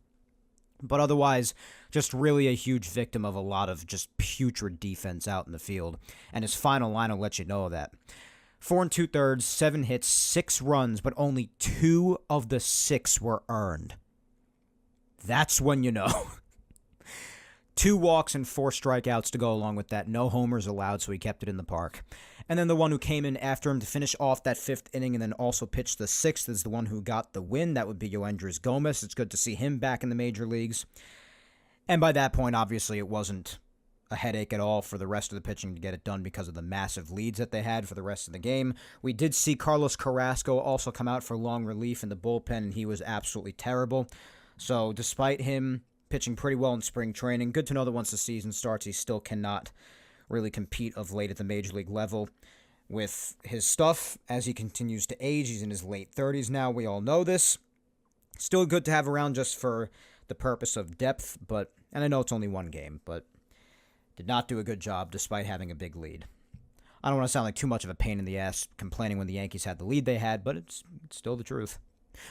S1: But otherwise, just really a huge victim of a lot of just putrid defense out in the field. And his final line will let you know that. 4 2/3, 7 hits, 6 runs, but only 2 of the 6 were earned. That's when you know. 2 walks and 4 strikeouts to go along with that. No homers allowed, so he kept it in the park. And then the one who came in after him to finish off that 5th inning and then also pitched the 6th is the one who got the win. That would be Yoendris Gomez. It's good to see him back in the major leagues. And by that point, obviously, it wasn't a headache at all for the rest of the pitching to get it done because of the massive leads that they had for the rest of the game. We did see Carlos Carrasco also come out for long relief in the bullpen, and he was absolutely terrible. So despite him pitching pretty well in spring training, good to know that once the season starts, he still cannot really compete of late at the major league level with his stuff as he continues to age. He's in his late 30s now. We all know this. Still good to have around just for the purpose of depth, and I know it's only one game, but did not do a good job despite having a big lead. I don't want to sound like too much of a pain in the ass complaining when the Yankees had the lead they had, but it's still the truth.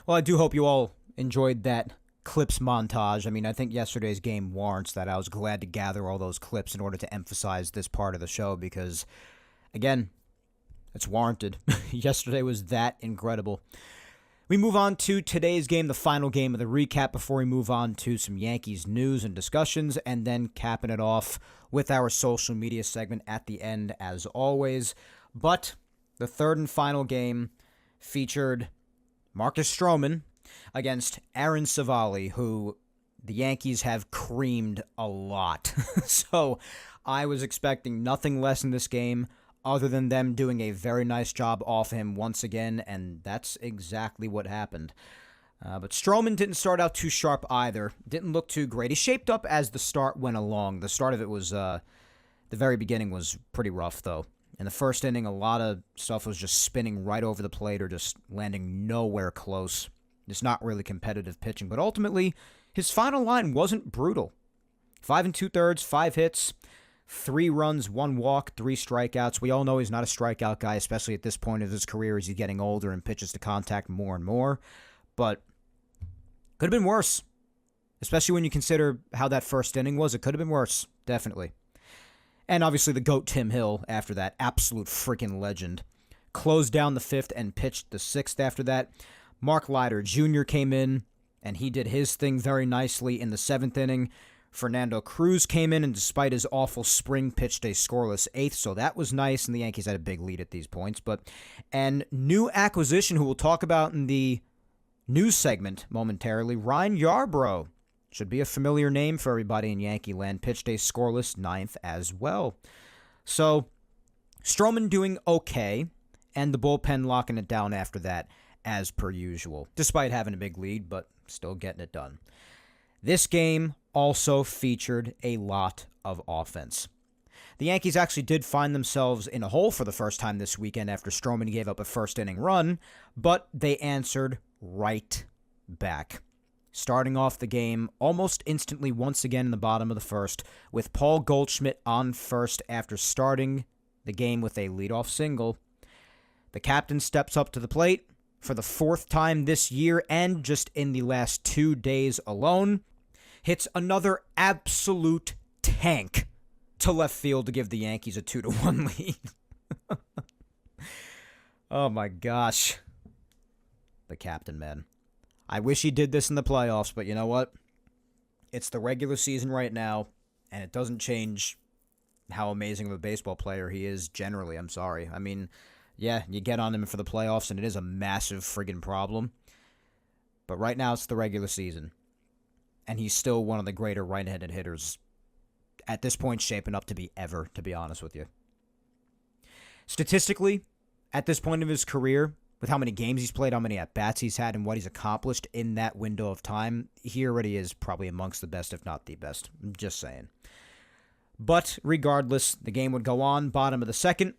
S1: Well, I do hope you all enjoyed that clips montage. I mean, I think yesterday's game warrants that. I was glad to gather all those clips in order to emphasize this part of the show because, again, it's warranted. Yesterday was that incredible. We move on to today's game, the final game of the recap, before we move on to some Yankees news and discussions, and then capping it off with our social media segment at the end, as always. But the third and final game featured Marcus Stroman against Aaron Savali, who the Yankees have creamed a lot. So I was expecting nothing less in this game other than them doing a very nice job off him once again, and that's exactly what happened. But Stroman didn't start out too sharp either. Didn't look too great. He shaped up as the start went along. The start of it was, the very beginning was pretty rough, though. In the first inning, a lot of stuff was just spinning right over the plate or just landing nowhere close. Just not really competitive pitching. But ultimately, his final line wasn't brutal. 5 2/3, 5 hits, 3 runs, 1 walk, 3 strikeouts. We all know he's not a strikeout guy, especially at this point of his career as he's getting older and pitches to contact more and more. But could have been worse, especially when you consider how that first inning was. It could have been worse, definitely. And obviously the GOAT Tim Hill after that, absolute freaking legend. Closed down the 5th and pitched the 6th after that. Mark Leiter Jr. came in, and he did his thing very nicely in the 7th inning. Fernando Cruz came in, and despite his awful spring, pitched a scoreless 8th, so that was nice, and the Yankees had a big lead at these points. And new acquisition, who we'll talk about in the news segment momentarily, Ryan Yarbrough. Should be a familiar name for everybody in Yankee land. Pitched a scoreless 9th as well. So, Stroman doing okay, and the bullpen locking it down after that, as per usual. Despite having a big lead, but still getting it done. This game also featured a lot of offense. The Yankees actually did find themselves in a hole for the first time this weekend after Stroman gave up a first-inning run, but they answered right back. Starting off the game almost instantly once again in the bottom of the first, with Paul Goldschmidt on first after starting the game with a leadoff single. The captain steps up to the plate for the 4th time this year and just in the last 2 days alone. Hits another absolute tank to left field to give the Yankees a 2-1 lead. Oh my gosh. The captain, man. I wish he did this in the playoffs, but you know what? It's the regular season right now, and it doesn't change how amazing of a baseball player he is generally. I'm sorry. I mean, yeah, you get on him for the playoffs, and it is a massive friggin' problem. But right now, it's the regular season. And he's still one of the greater right-handed hitters at this point shaping up to be ever, to be honest with you. Statistically, at this point of his career, with how many games he's played, how many at-bats he's had, and what he's accomplished in that window of time, he already is probably amongst the best, if not the best. I'm just saying. But regardless, the game would go on. Bottom of the 2nd,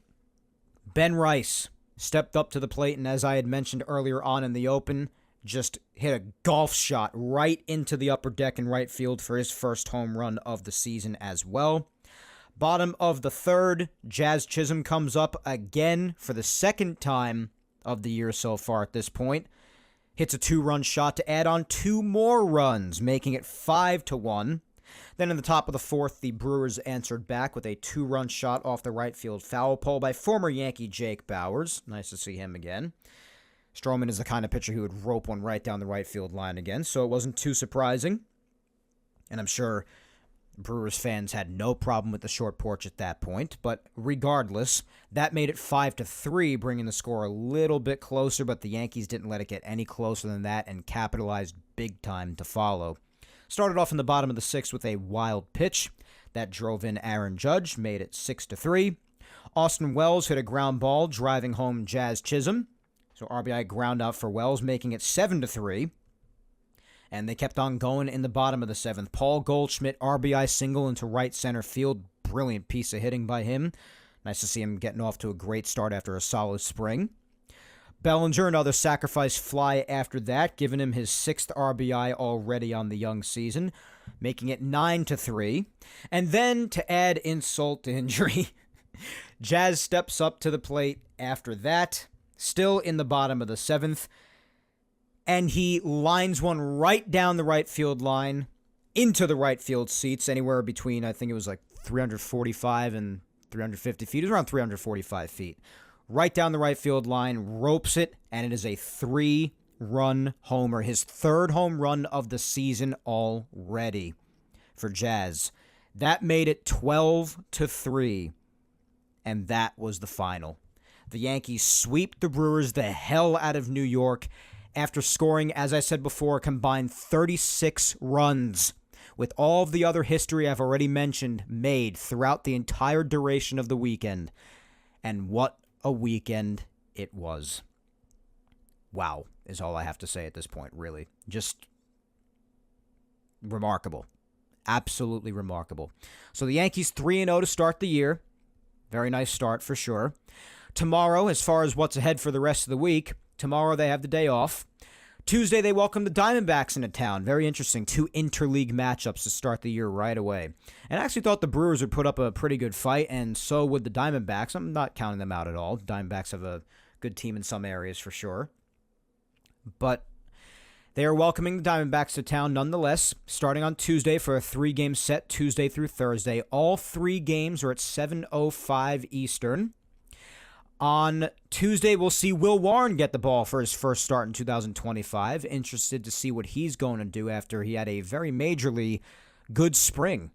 S1: Ben Rice stepped up to the plate, and as I had mentioned earlier on in the open, just hit a golf shot right into the upper deck in right field for his first home run of the season as well. Bottom of the 3rd, Jazz Chisholm comes up again for the 2nd time of the year so far at this point. Hits a 2-run shot to add on 2 more runs, making it 5-1. Then in the top of the 4th, the Brewers answered back with a 2-run shot off the right field foul pole by former Yankee Jake Bauers. Nice to see him again. Stroman is the kind of pitcher who would rope one right down the right field line again, so it wasn't too surprising. And I'm sure Brewers fans had no problem with the short porch at that point, but regardless, that made it 5-3, bringing the score a little bit closer, but the Yankees didn't let it get any closer than that and capitalized big time to follow. Started off in the bottom of the 6th with a wild pitch that drove in Aaron Judge, made it 6-3. Austin Wells hit a ground ball, driving home Jazz Chisholm. So RBI ground out for Wells, making it 7-3. And they kept on going in the bottom of the 7th. Paul Goldschmidt, RBI single into right center field. Brilliant piece of hitting by him. Nice to see him getting off to a great start after a solid spring. Bellinger, another sacrifice fly after that, giving him his 6th RBI already on the young season, making it 9-3. And then, to add insult to injury, Jazz steps up to the plate after that, still in the bottom of the 7th, and he lines one right down the right field line into the right field seats, anywhere between, I think it was like 345 and 350 feet. It was around 345 feet. Right down the right field line, ropes it, and it is a 3-run homer. His 3rd home run of the season already for Jazz. That made it 12-3, and that was the final. The Yankees sweep the Brewers the hell out of New York after scoring, as I said before, a combined 36 runs, with all of the other history I've already mentioned made throughout the entire duration of the weekend. And what a weekend it was. Wow, is all I have to say at this point, really. Just remarkable. Absolutely remarkable. So the Yankees 3-0 to start the year. Very nice start for sure. Tomorrow, as far as what's ahead for the rest of the week, tomorrow they have the day off. Tuesday, they welcome the Diamondbacks into town. Very interesting. 2 interleague matchups to start the year right away. And I actually thought the Brewers would put up a pretty good fight, and so would the Diamondbacks. I'm not counting them out at all. The Diamondbacks have a good team in some areas for sure. But They are welcoming the Diamondbacks to town nonetheless, starting on Tuesday for a 3-game set, Tuesday through Thursday. All 3 games are at 7:05 Eastern. On Tuesday, we'll see Will Warren get the ball for his first start in 2025. Interested to see what he's going to do after he had a very majorly good spring.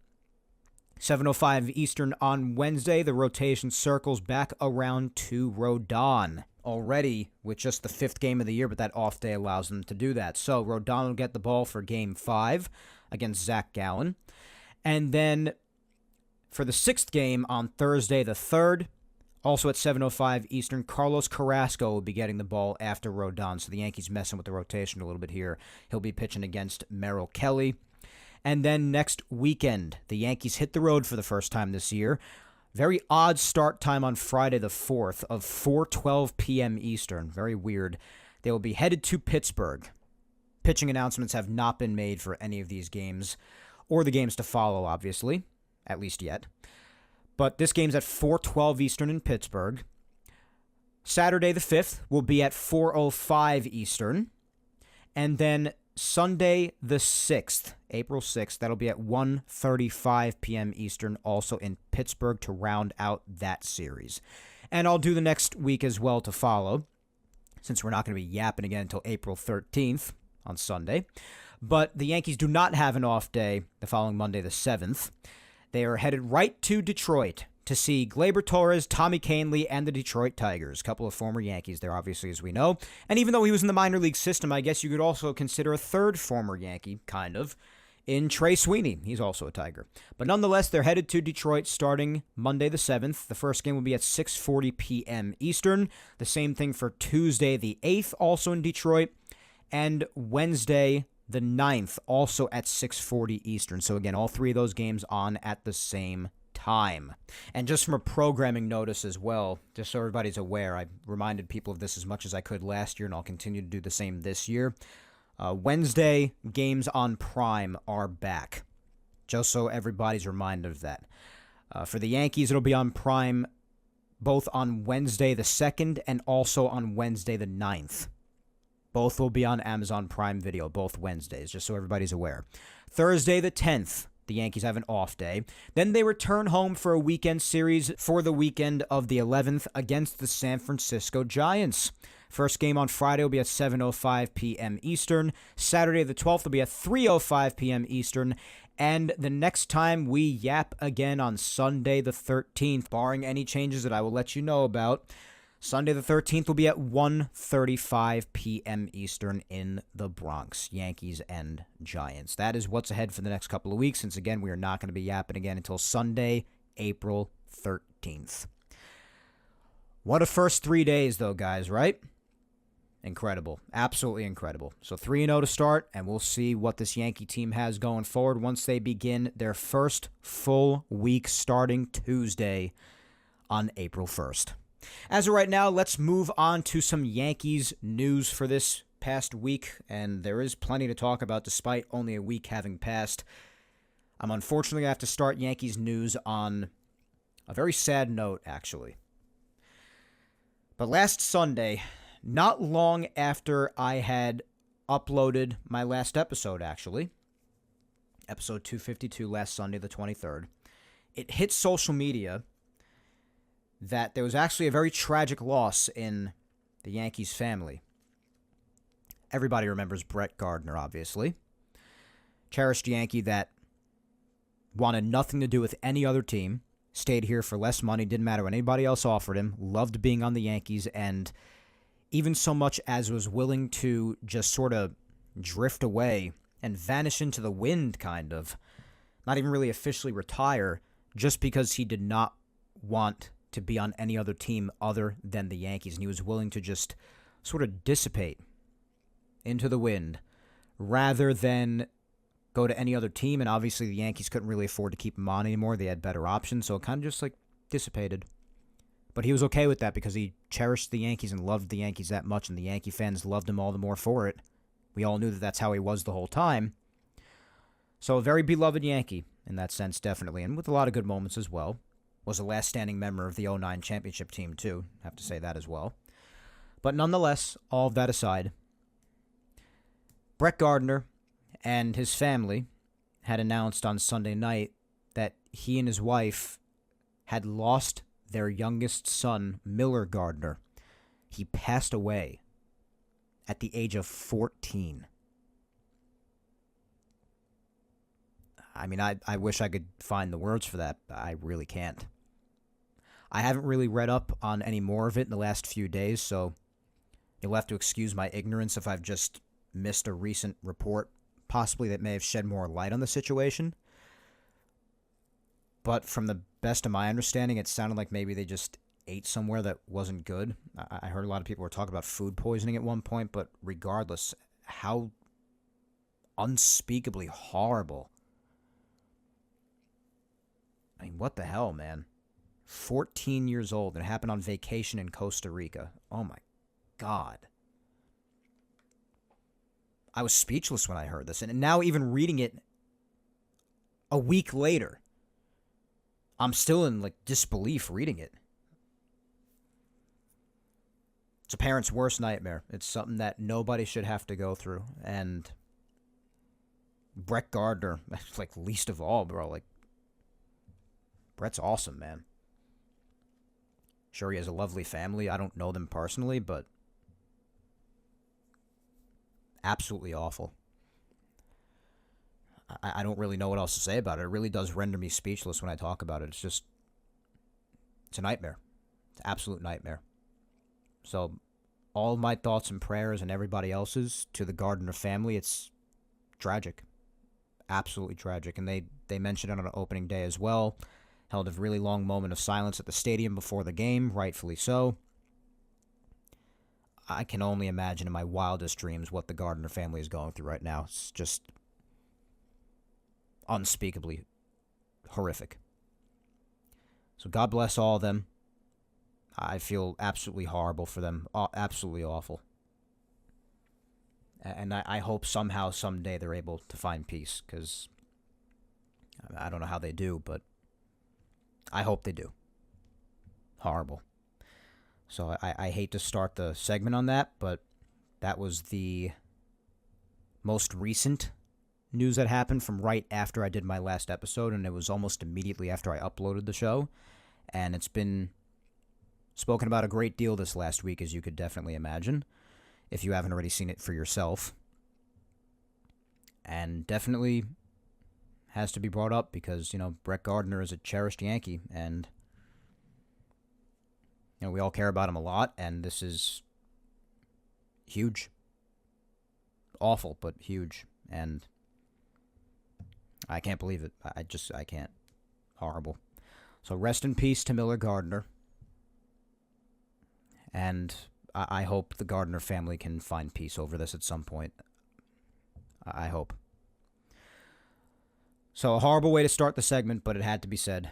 S1: 7:05 Eastern on Wednesday, the rotation circles back around to Rodon. Already with just the 5th game of the year, but that off day allows them to do that. So Rodon will get the ball for Game 5 against Zach Gallen. And then for the 6th game on Thursday the 3rd, also at 7:05 Eastern, Carlos Carrasco will be getting the ball after Rodon. So the Yankees messing with the rotation a little bit here. He'll be pitching against Merrill Kelly. And then next weekend, the Yankees hit the road for the first time this year. Very odd start time on Friday the 4th of 4:12 p.m. Eastern. Very weird. They will be headed to Pittsburgh. Pitching announcements have not been made for any of these games, or the games to follow, obviously, at least yet. But this game's at 4:12 Eastern in Pittsburgh. Saturday the 5th will be at 4:05 Eastern. And then Sunday the 6th, April 6th, that'll be at 1:35 p.m. Eastern, also in Pittsburgh to round out that series. And I'll do the next week as well to follow, since we're not going to be yapping again until April 13th on Sunday. But the Yankees do not have an off day the following Monday the 7th. They are headed right to Detroit to see Gleyber Torres, Tommy Kahnle, and the Detroit Tigers. A couple of former Yankees there, obviously, as we know. And even though he was in the minor league system, I guess you could also consider a third former Yankee, kind of, in Trey Sweeney. He's also a Tiger. But nonetheless, they're headed to Detroit starting Monday the 7th. The first game will be at 6:40 p.m. Eastern. The same thing for Tuesday the 8th, also in Detroit. And Wednesday the 9th, also at 6:40 Eastern. So again, all 3 of those games on at the same time. And just from a programming notice as well, just so everybody's aware, I reminded people of this as much as I could last year, and I'll continue to do the same this year. Wednesday games on Prime are back, just so everybody's reminded of that. For the Yankees, it'll be on Prime both on Wednesday the 2nd and also on Wednesday the 9th. Both will be on Amazon Prime Video, both Wednesdays, just so everybody's aware. Thursday the 10th, the Yankees have an off day. Then they return home for a weekend series for the weekend of the 11th against the San Francisco Giants. First game on Friday will be at 7:05 p.m. Eastern. Saturday the 12th will be at 3:05 p.m. Eastern. And the next time we yap again on Sunday the 13th, barring any changes that I will let you know about, Sunday the 13th will be at 1:35 p.m. Eastern in the Bronx. Yankees and Giants. That is what's ahead for the next couple of weeks, since, again, we are not going to be yapping again until Sunday, April 13th. What a first 3 days, though, guys, right? Incredible. Absolutely incredible. So 3-0 to start, and we'll see what this Yankee team has going forward once they begin their first full week starting Tuesday on April 1st. As of right now, let's move on to some Yankees news for this past week, and there is plenty to talk about despite only a week having passed. I'm unfortunately going to have to start Yankees news on a very sad note, actually. But last Sunday, not long after I had uploaded my last episode, actually, episode 252 last Sunday, the 23rd, it hit social media that there was actually a very tragic loss in the Yankees family. Everybody remembers Brett Gardner, obviously. Cherished Yankee that wanted nothing to do with any other team, stayed here for less money, didn't matter what anybody else offered him, loved being on the Yankees, and even so much as was willing to just sort of drift away and vanish into the wind, kind of. Not even really officially retire, just because he did not want to be on any other team other than the Yankees, and he was willing to just sort of dissipate into the wind rather than go to any other team. And obviously the Yankees couldn't really afford to keep him on anymore. They had better options, so it kind of just dissipated. But he was okay with that because he cherished the Yankees and loved the Yankees that much, and the Yankee fans loved him all the more for it. We all knew that that's how he was the whole time. So a very beloved Yankee in that sense, definitely, and with a lot of good moments as well. Was the last standing member of the 2009 championship team, too. Have to say that as well. But nonetheless, all of that aside, Brett Gardner and his family had announced on Sunday night that he and his wife had lost their youngest son, Miller Gardner. He passed away at the age of 14. I mean, I wish I could find the words for that. I really can't. I haven't really read up on any more of it in the last few days, so you'll have to excuse my ignorance if I've just missed a recent report, possibly that may have shed more light on the situation. But from the best of my understanding, it sounded like maybe they just ate somewhere that wasn't good. I heard a lot of people were talking about food poisoning at one point, but regardless, how unspeakably horrible. I mean, what the hell, man? 14 years old, and it happened on vacation in Costa Rica. Oh my God. I was speechless when I heard this, and now even reading it a week later, I'm still in disbelief reading it. It's a parent's worst nightmare. It's something that nobody should have to go through, and Brett Gardner, least of all, bro. Brett's awesome, man. Sure, he has a lovely family. I don't know them personally, but absolutely awful. I don't really know what else to say about it. It really does render me speechless when I talk about it. It's a nightmare. It's an absolute nightmare. So, all my thoughts and prayers and everybody else's to the Gardner family. It's tragic. Absolutely tragic. And they mentioned it on opening day as well. Held a really long moment of silence at the stadium before the game, rightfully so. I can only imagine in my wildest dreams what the Gardner family is going through right now. It's just unspeakably horrific. So God bless all of them. I feel absolutely horrible for them. Absolutely awful. And I hope somehow, someday, they're able to find peace, because I don't know how they do, but I hope they do. Horrible. So I hate to start the segment on that, but that was the most recent news that happened from right after I did my last episode, and it was almost immediately after I uploaded the show. And it's been spoken about a great deal this last week, as you could definitely imagine, if you haven't already seen it for yourself. And definitely has to be brought up because, Brett Gardner is a cherished Yankee, and, we all care about him a lot, and this is huge. Awful, but huge, and I can't believe it. I can't. Horrible. So rest in peace to Miller Gardner, and I hope the Gardner family can find peace over this at some point. I hope. So a horrible way to start the segment, but it had to be said.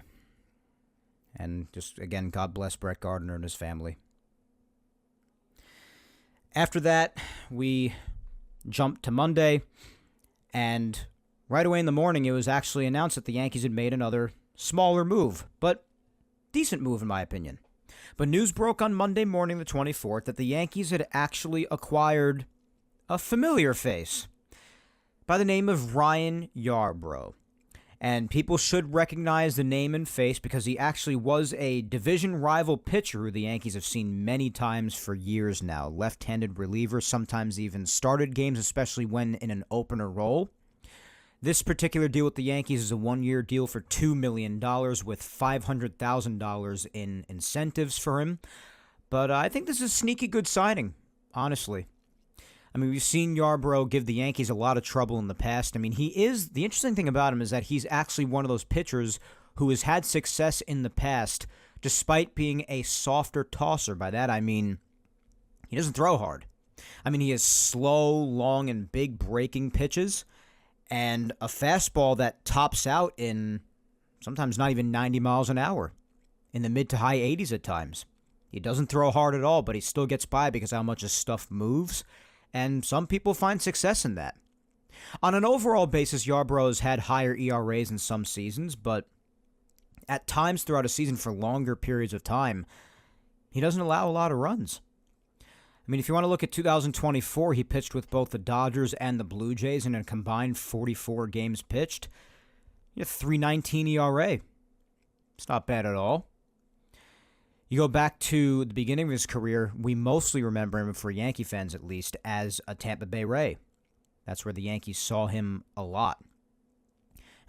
S1: And just, again, God bless Brett Gardner and his family. After that, we jumped to Monday, and right away in the morning, it was actually announced that the Yankees had made another smaller move, but decent move in my opinion. But news broke on Monday morning, the 24th, that the Yankees had actually acquired a familiar face by the name of Ryan Yarbrough. And people should recognize the name and face because he actually was a division rival pitcher who the Yankees have seen many times for years now. Left-handed reliever, sometimes even started games, especially when in an opener role. This particular deal with the Yankees is a one-year deal for $2 million with $500,000 in incentives for him. But I think this is a sneaky good signing, honestly. I mean, we've seen Yarbrough give the Yankees a lot of trouble in the past. I mean, the interesting thing about him is that he's actually one of those pitchers who has had success in the past despite being a softer tosser. By that, I mean, he doesn't throw hard. I mean, he has slow, long, and big breaking pitches and a fastball that tops out in sometimes not even 90 miles an hour, in the mid to high 80s at times. He doesn't throw hard at all, but he still gets by because how much his stuff moves. And some people find success in that. On an overall basis, Yarbrough has had higher ERAs in some seasons, but at times throughout a season for longer periods of time, he doesn't allow a lot of runs. I mean, if you want to look at 2024, he pitched with both the Dodgers and the Blue Jays in a combined 44 games pitched. You have 3.19 ERA. It's not bad at all. You go back to the beginning of his career, we mostly remember him, for Yankee fans at least, as a Tampa Bay Ray. That's where the Yankees saw him a lot.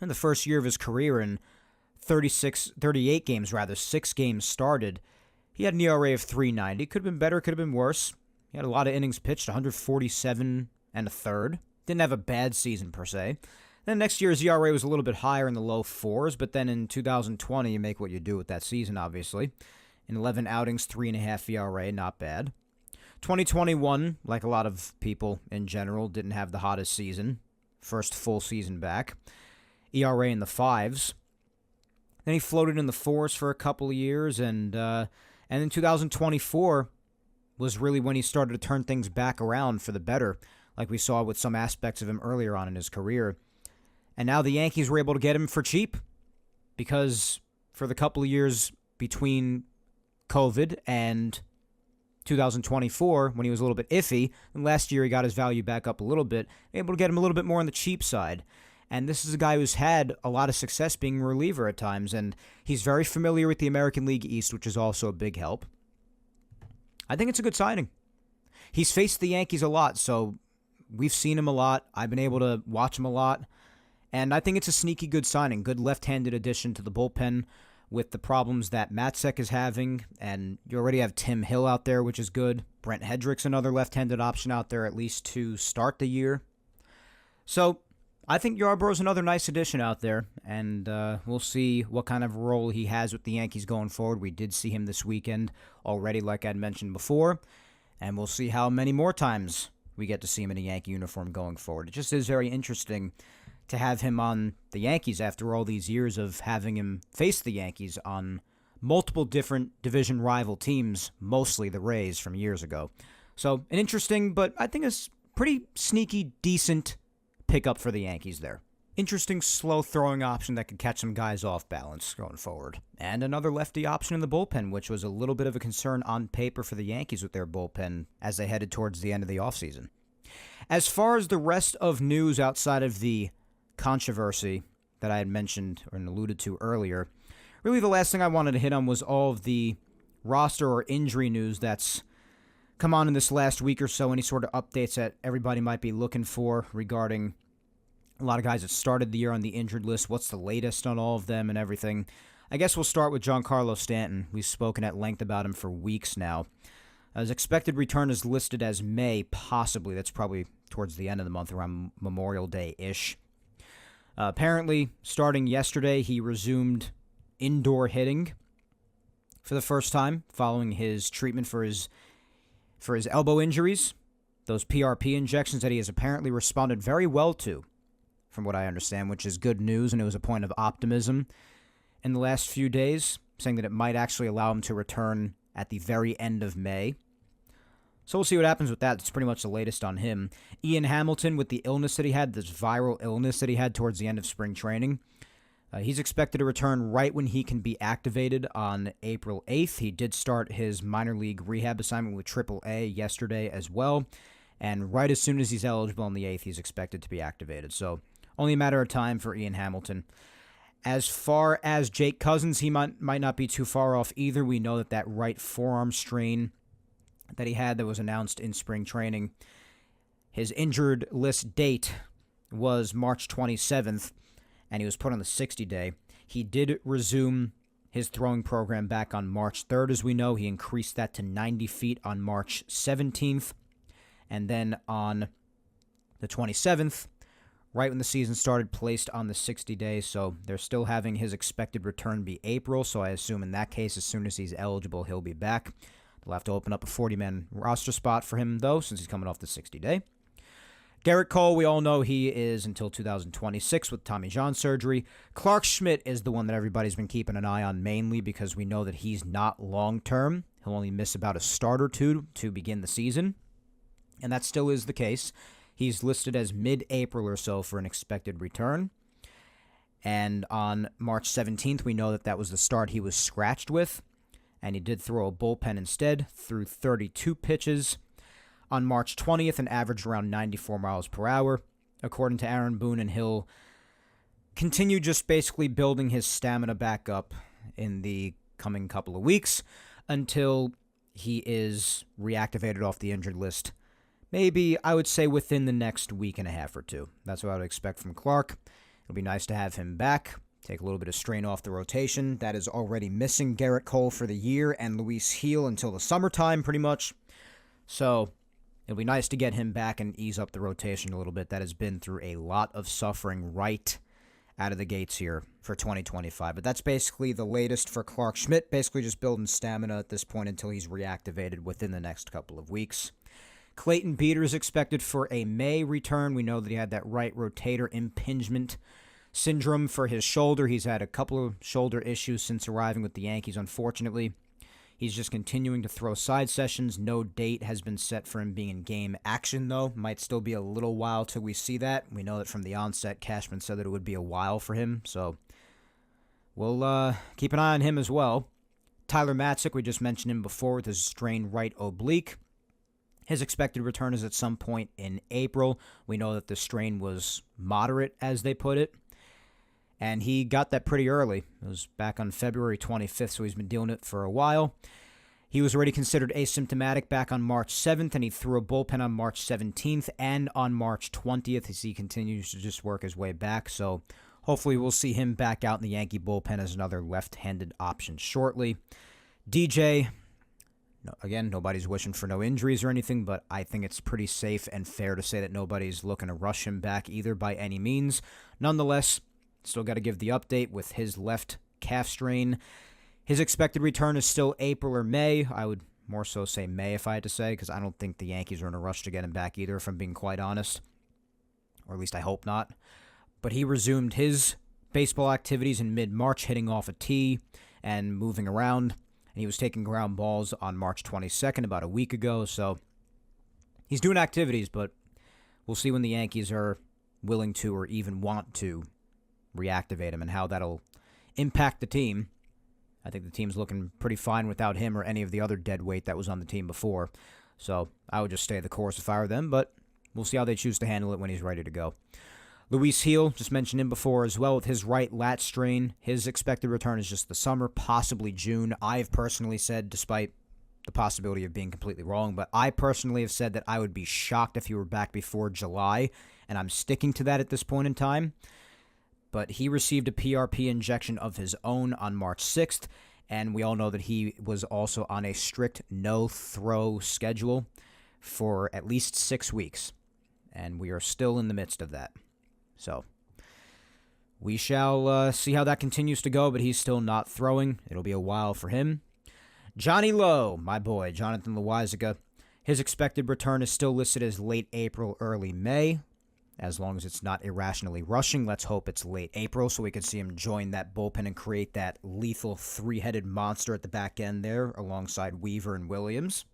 S1: In the first year of his career, in 38 games, 6 games started, he had an ERA of 3.90. Could have been better, could have been worse. He had a lot of innings pitched, 147 and a third. Didn't have a bad season per se. Then next year, his ERA was a little bit higher in the low fours, but then in 2020, you make what you do with that season, obviously. In 11 outings, 3.5 ERA, not bad. 2021, like a lot of people in general, didn't have the hottest season. First full season back. ERA in the fives. Then he floated in the fours for a couple of years, and in 2024 was really when he started to turn things back around for the better, like we saw with some aspects of him earlier on in his career. And now the Yankees were able to get him for cheap, because for the couple of years between COVID and 2024, when he was a little bit iffy, and last year he got his value back up a little bit, able to get him a little bit more on the cheap side. And this is a guy who's had a lot of success being a reliever at times, and he's very familiar with the American League East, which is also a big help. I think it's a good signing. He's faced the Yankees a lot, so we've seen him a lot. I've been able to watch him a lot, and I think it's a sneaky good signing. Good left-handed addition to the bullpen with the problems that Matzek is having, and you already have Tim Hill out there, which is good. Brent Hedrick's another left-handed option out there, at least to start the year. So I think Yarborough's another nice addition out there, and we'll see what kind of role he has with the Yankees going forward. We did see him this weekend already, like I'd mentioned before, and we'll see how many more times we get to see him in a Yankee uniform going forward. It just is very interesting to have him on the Yankees after all these years of having him face the Yankees on multiple different division rival teams, mostly the Rays from years ago. So an interesting, but I think it's pretty sneaky, decent pickup for the Yankees there. Interesting slow-throwing option that could catch some guys off balance going forward. And another lefty option in the bullpen, which was a little bit of a concern on paper for the Yankees with their bullpen as they headed towards the end of the offseason. As far as the rest of news outside of the controversy that I had mentioned or alluded to earlier, really the last thing I wanted to hit on was all of the roster or injury news that's come on in this last week or so, any sort of updates that everybody might be looking for regarding a lot of guys that started the year on the injured list, what's the latest on all of them and everything. I guess we'll start with Giancarlo Stanton. We've spoken at length about him for weeks now. His expected return is listed as May, possibly. That's probably towards the end of the month, around Memorial Day-ish. Apparently, starting yesterday, he resumed indoor hitting for the first time following his treatment for his elbow injuries, those PRP injections that he has apparently responded very well to, from what I understand, which is good news, and it was a point of optimism in the last few days, saying that it might actually allow him to return at the very end of May. So we'll see what happens with that. That's pretty much the latest on him. Ian Hamilton, with the illness that he had, this viral illness that he had towards the end of spring training, he's expected to return right when he can be activated on April 8th. He did start his minor league rehab assignment with AAA yesterday as well, and right as soon as he's eligible on the 8th, he's expected to be activated. So only a matter of time for Ian Hamilton. As far as Jake Cousins, he might not be too far off either. We know that right forearm strain that he had that was announced in spring training, his injured list date was March 27th, and he was put on the 60-day. He did resume his throwing program back on March 3rd, as we know. He increased that to 90 feet on March 17th, and then on the 27th, right when the season started, placed on the 60 days. So they're still having his expected return be April, so I assume in that case, as soon as he's eligible, he'll be back. They'll have to open up a 40-man roster spot for him, though, since he's coming off the 60-day. Garrett Cole, we all know he is until 2026 with Tommy John surgery. Clark Schmidt is the one that everybody's been keeping an eye on mainly because we know that he's not long-term. He'll only miss about a start or two to begin the season, and that still is the case. He's listed as mid-April or so for an expected return. And on March 17th, we know that was the start he was scratched with, and he did throw a bullpen instead, threw 32 pitches. on March 20th and averaged around 94 miles per hour, according to Aaron Boone, and he'll continue just basically building his stamina back up in the coming couple of weeks until he is reactivated off the injured list. Maybe, I would say, within the next week and a half or two. That's what I would expect from Clark. It'll be nice to have him back, take a little bit of strain off the rotation. That is already missing Garrett Cole for the year and Luis Heel until the summertime, pretty much. So, it'll be nice to get him back and ease up the rotation a little bit. That has been through a lot of suffering right out of the gates here for 2025. But that's basically the latest for Clark Schmidt, basically just building stamina at this point until he's reactivated within the next couple of weeks. Clayton Beeter is expected for a May return. We know that he had that right rotator impingement syndrome for his shoulder. He's had a couple of shoulder issues since arriving with the Yankees, unfortunately. He's just continuing to throw side sessions. No date has been set for him being in game action, though. Might still be a little while till we see that. We know that from the onset, Cashman said that it would be a while for him, so we'll keep an eye on him as well. Tyler Matzik, we just mentioned him before with his strained right oblique. His expected return is at some point in April. We know that the strain was moderate, as they put it, and he got that pretty early. It was back on February 25th, so he's been dealing it for a while. He was already considered asymptomatic back on March 7th, and he threw a bullpen on March 17th and on March 20th as he continues to just work his way back. So hopefully we'll see him back out in the Yankee bullpen as another left-handed option shortly. DJ, again, nobody's wishing for no injuries or anything, but I think it's pretty safe and fair to say that nobody's looking to rush him back either by any means. Nonetheless, still got to give the update with his left calf strain. His expected return is still April or May. I would more so say May if I had to say, because I don't think the Yankees are in a rush to get him back either, if I'm being quite honest. Or at least I hope not. But he resumed his baseball activities in mid-March, hitting off a tee and moving around. And he was taking ground balls on March 22nd, about a week ago. So he's doing activities, but we'll see when the Yankees are willing to or even want to reactivate him and how that'll impact the team. I think the team's looking pretty fine without him or any of the other dead weight that was on the team before. So I would just stay the course if I were them, but we'll see how they choose to handle it when he's ready to go. Luis Heel, just mentioned him before as well, with his right lat strain. His expected return is just the summer, possibly June. I've personally said, despite the possibility of being completely wrong, but I personally have said that I would be shocked if he were back before July, and I'm sticking to that at this point in time. But he received a PRP injection of his own on March 6th, and we all know that he was also on a strict no-throw schedule for at least 6 weeks, and we are still in the midst of that. So we shall see how that continues to go, but he's still not throwing. It'll be a while for him. Johnny Lowe, my boy, Jonathan Loaisiga, his expected return is still listed as late April, early May. As long as it's not irrationally rushing, let's hope it's late April so we can see him join that bullpen and create that lethal three-headed monster at the back end there alongside Weaver and Williams.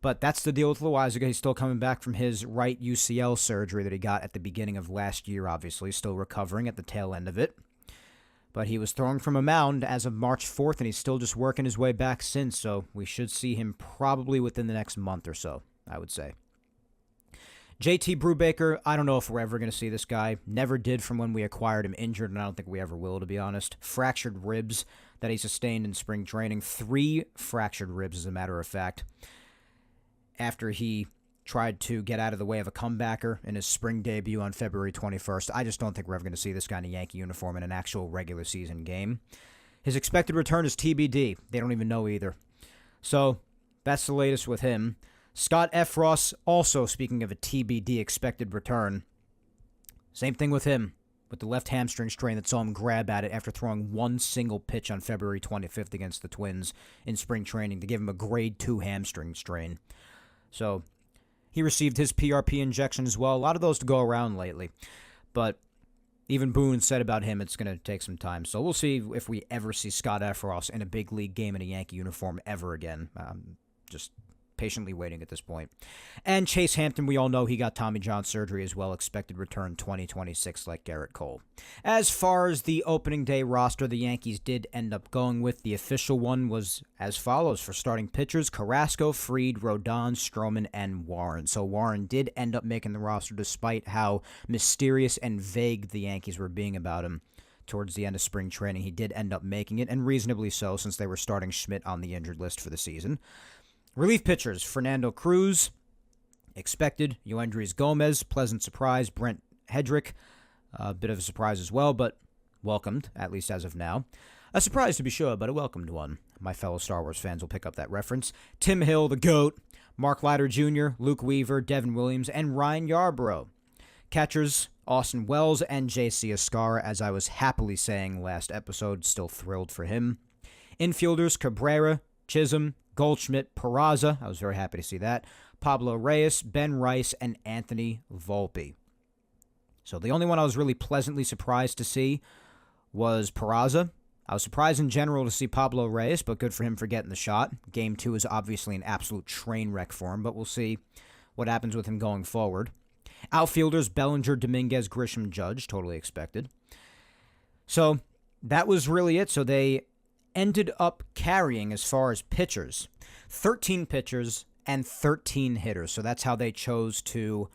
S1: But that's the deal with Loaisiga. He's still coming back from his right UCL surgery that he got at the beginning of last year, obviously. Still recovering at the tail end of it. But he was thrown from a mound as of March 4th, and he's still just working his way back since, so we should see him probably within the next month or so, I would say. JT Brubaker, I don't know if we're ever going to see this guy. Never did from when we acquired him injured, and I don't think we ever will, to be honest. Fractured ribs that he sustained in spring training. 3 fractured ribs, as a matter of fact, after he tried to get out of the way of a comebacker in his spring debut on February 21st. I just don't think we're ever going to see this guy in a Yankee uniform in an actual regular season game. His expected return is TBD. They don't even know either. So that's the latest with him. Scott Effross, also speaking of a TBD expected return. Same thing with him, with the left hamstring strain that saw him grab at it after throwing one single pitch on February 25th against the Twins in spring training to give him a grade 2 hamstring strain. So he received his PRP injection as well. A lot of those to go around lately. But even Boone said about him it's going to take some time. So we'll see if we ever see Scott Effross in a big league game in a Yankee uniform ever again. Just patiently waiting at this point. And Chase Hampton, we all know he got Tommy John surgery as well, expected return 2026 like Garrett Cole. As far as the opening day roster, the Yankees did end up going with. The official one was as follows for starting pitchers: Carrasco, Fried, Rodon, Stroman, and Warren. So Warren did end up making the roster despite how mysterious and vague the Yankees were being about him towards the end of spring training. He did end up making it, and reasonably so, since they were starting Schmidt on the injured list for the season. Relief pitchers: Fernando Cruz, expected; Yoendrys Gomez, pleasant surprise; Brent Hedrick, a bit of a surprise as well, but welcomed, at least as of now. A surprise to be sure, but a welcomed one. My fellow Star Wars fans will pick up that reference. Tim Hill, the GOAT; Mark Leiter Jr., Luke Weaver, Devin Williams, and Ryan Yarbrough. Catchers: Austin Wells and J.C. Escara, as I was happily saying last episode, still thrilled for him. Infielders: Cabrera, Chisholm, Goldschmidt, Peraza, I was very happy to see that, Pablo Reyes, Ben Rice, and Anthony Volpe. So the only one I was really pleasantly surprised to see was Peraza. I was surprised in general to see Pablo Reyes, but good for him for getting the shot. Game 2 is obviously an absolute train wreck for him, but we'll see what happens with him going forward. Outfielders: Bellinger, Dominguez, Grisham, Judge, totally expected. So that was really it. So they ended up carrying, as far as pitchers, 13 pitchers and 13 hitters. So that's how they chose to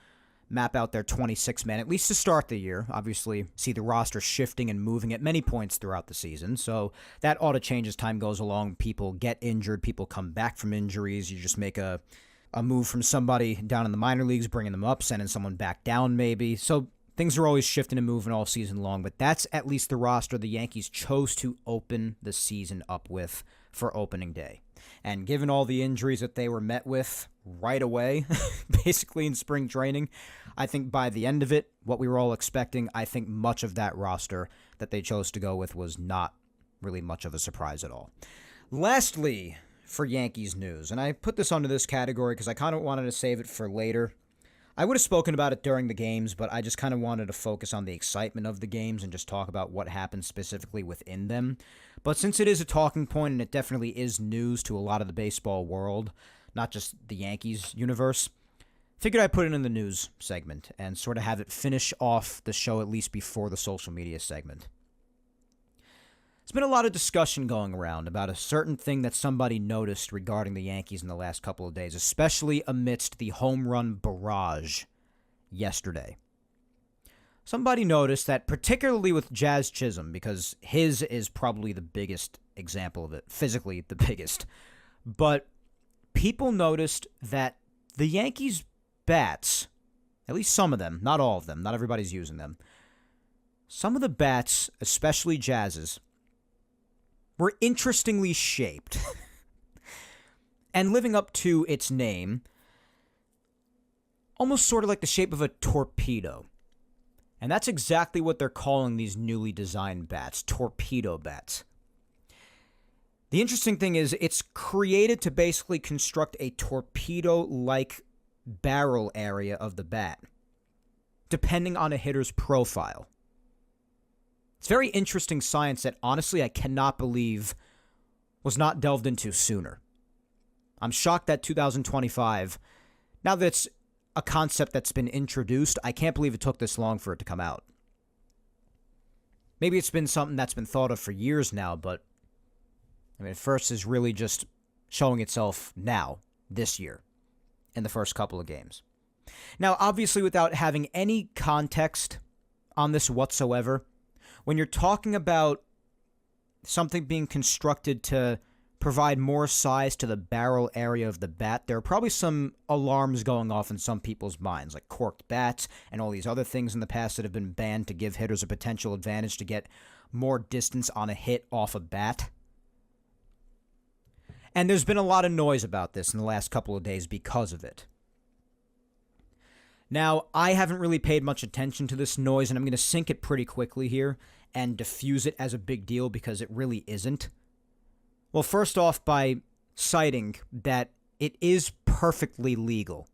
S1: map out their 26-man, at least to start the year. Obviously, see the roster shifting and moving at many points throughout the season. So that ought to change as time goes along. People get injured. People come back from injuries. You just make a move from somebody down in the minor leagues, bringing them up, sending someone back down maybe. So things are always shifting and moving all season long, but that's at least the roster the Yankees chose to open the season up with for opening day. And given all the injuries that they were met with right away, basically in spring training, I think by the end of it, what we were all expecting, I think much of that roster that they chose to go with was not really much of a surprise at all. Lastly, for Yankees news, and I put this under this category because I kind of wanted to save it for later. I would have spoken about it during the games, but I just kind of wanted to focus on the excitement of the games and just talk about what happened specifically within them. But since it is a talking point and it definitely is news to a lot of the baseball world, not just the Yankees universe, figured I'd put it in the news segment and sort of have it finish off the show at least before the social media segment. There's been a lot of discussion going around about a certain thing that somebody noticed regarding the Yankees in the last couple of days, especially amidst the home run barrage yesterday. Somebody noticed that, particularly with Jazz Chisholm, because his is probably the biggest example of it, physically the biggest, but people noticed that the Yankees' bats, at least some of them, not all of them, not everybody's using them, some of the bats, especially Jazz's, were interestingly shaped. And living up to its name, almost sort of like the shape of a torpedo. And that's exactly what they're calling these newly designed bats, torpedo bats. The interesting thing is it's created to basically construct a torpedo-like barrel area of the bat, depending on a hitter's profile. It's very interesting science that, honestly, I cannot believe was not delved into sooner. I'm shocked that 2025, now that it's a concept that's been introduced, I can't believe it took this long for it to come out. Maybe it's been something that's been thought of for years now, but I mean, at first is really just showing itself now, this year, in the first couple of games. Now, obviously, without having any context on this whatsoever, when you're talking about something being constructed to provide more size to the barrel area of the bat, there are probably some alarms going off in some people's minds, like corked bats and all these other things in the past that have been banned to give hitters a potential advantage to get more distance on a hit off a bat. And there's been a lot of noise about this in the last couple of days because of it. Now, I haven't really paid much attention to this noise, and I'm going to sink it pretty quickly here and diffuse it as a big deal because it really isn't. Well, first off, by citing that it is perfectly legal.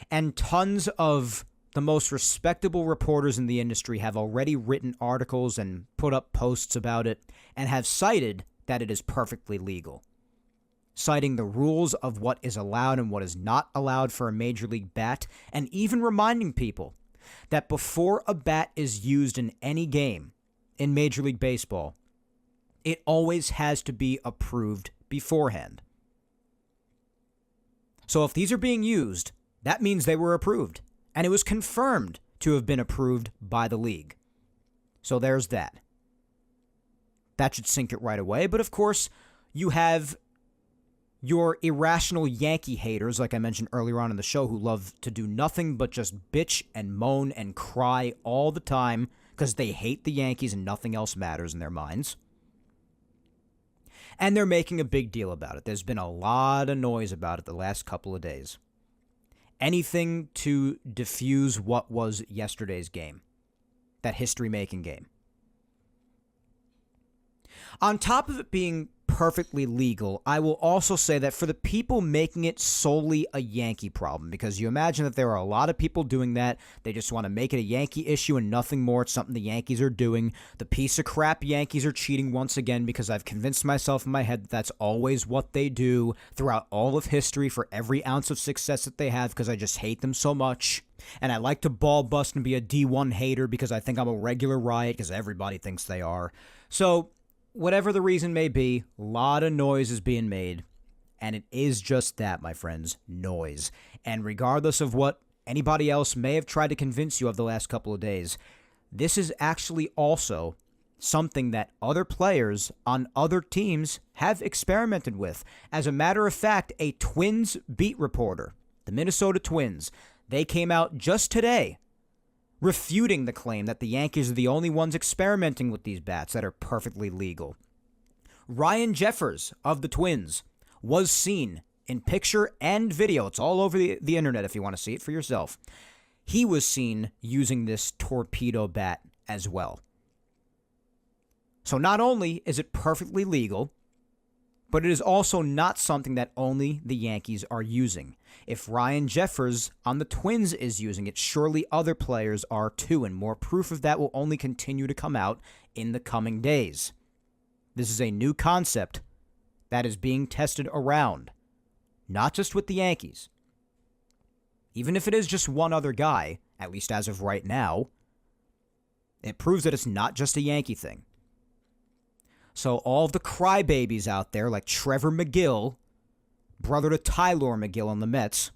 S1: And tons of the most respectable reporters in the industry have already written articles and put up posts about it and have cited that it is perfectly legal. citing the rules of what is allowed and what is not allowed for a major league bat, and even reminding people that before a bat is used in any game in Major League Baseball, it always has to be approved beforehand. So if these are being used, that means they were approved, and it was confirmed to have been approved by the league. So there's that. That should sink it right away, but of course, you have your irrational Yankee haters, like I mentioned earlier on in the show, who love to do nothing but just bitch and moan and cry all the time because they hate the Yankees and nothing else matters in their minds. And they're making a big deal about it. There's been a lot of noise about it the last couple of days. Anything to diffuse what was yesterday's game, that history-making game. On top of it being perfectly legal, I will also say that for the people making it solely a Yankee problem, because you imagine that there are a lot of people doing that, they just want to make it a Yankee issue and nothing more. It's something the Yankees are doing. The piece of crap Yankees are cheating once again, because I've convinced myself in my head that that's always what they do throughout all of history for every ounce of success that they have, because I just hate them so much. And I like to ball bust and be a D1 hater because I think I'm a regular riot because everybody thinks they are. So whatever the reason may be, a lot of noise is being made, and it is just that, my friends, noise. And regardless of what anybody else may have tried to convince you of the last couple of days, this is actually also something that other players on other teams have experimented with. As a matter of fact, a Twins beat reporter, the Minnesota Twins, they came out just today refuting the claim that the Yankees are the only ones experimenting with these bats that are perfectly legal. Ryan Jeffers of the Twins was seen in picture and video. It's all over the internet if you want to see it for yourself. He was seen using this torpedo bat as well. So not only is it perfectly legal, but it is also not something that only the Yankees are using. If Ryan Jeffers on the Twins is using it, surely other players are too, and more proof of that will only continue to come out in the coming days. This is a new concept that is being tested around, not just with the Yankees. Even if it is just one other guy, at least as of right now, it proves that it's not just a Yankee thing. So all of the crybabies out there, like Trevor McGill, brother to Tyler McGill on the Mets,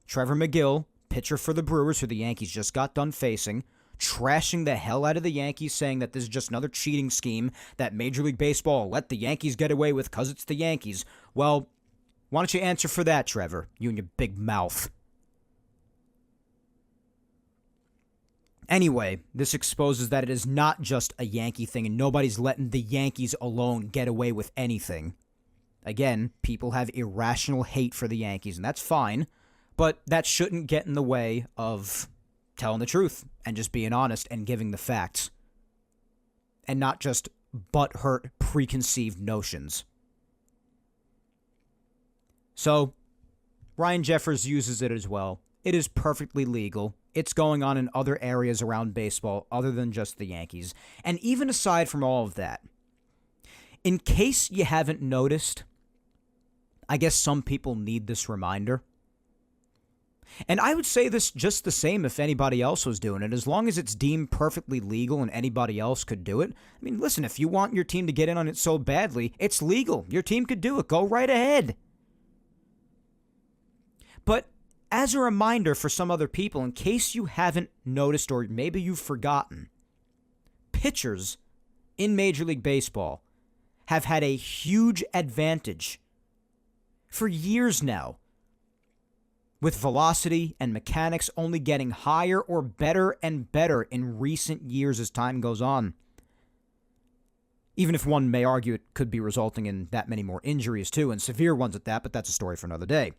S1: Trevor McGill, pitcher for the Brewers, who the Yankees just got done facing, trashing the hell out of the Yankees, saying that this is just another cheating scheme that Major League Baseball let the Yankees get away with because it's the Yankees. Well, why don't you answer for that, Trevor, you and your big mouth. Anyway, this exposes that it is not just a Yankee thing, and nobody's letting the Yankees alone get away with anything. Again, people have irrational hate for the Yankees, and that's fine, but that shouldn't get in the way of telling the truth and just being honest and giving the facts, and not just butthurt preconceived notions. So, Ryan Jeffers uses it as well. It is perfectly legal. It's going on in other areas around baseball other than just the Yankees. And even aside from all of that, in case you haven't noticed, I guess some people need this reminder. And I would say this just the same if anybody else was doing it, as long as it's deemed perfectly legal and anybody else could do it. I mean, listen, if you want your team to get in on it so badly, it's legal. Your team could do it. Go right ahead. But as a reminder for some other people, in case you haven't noticed or maybe you've forgotten, pitchers in Major League Baseball have had a huge advantage for years now, with velocity and mechanics only getting higher or better and better in recent years as time goes on. Even if one may argue it could be resulting in that many more injuries too, and severe ones at that, but that's a story for another day.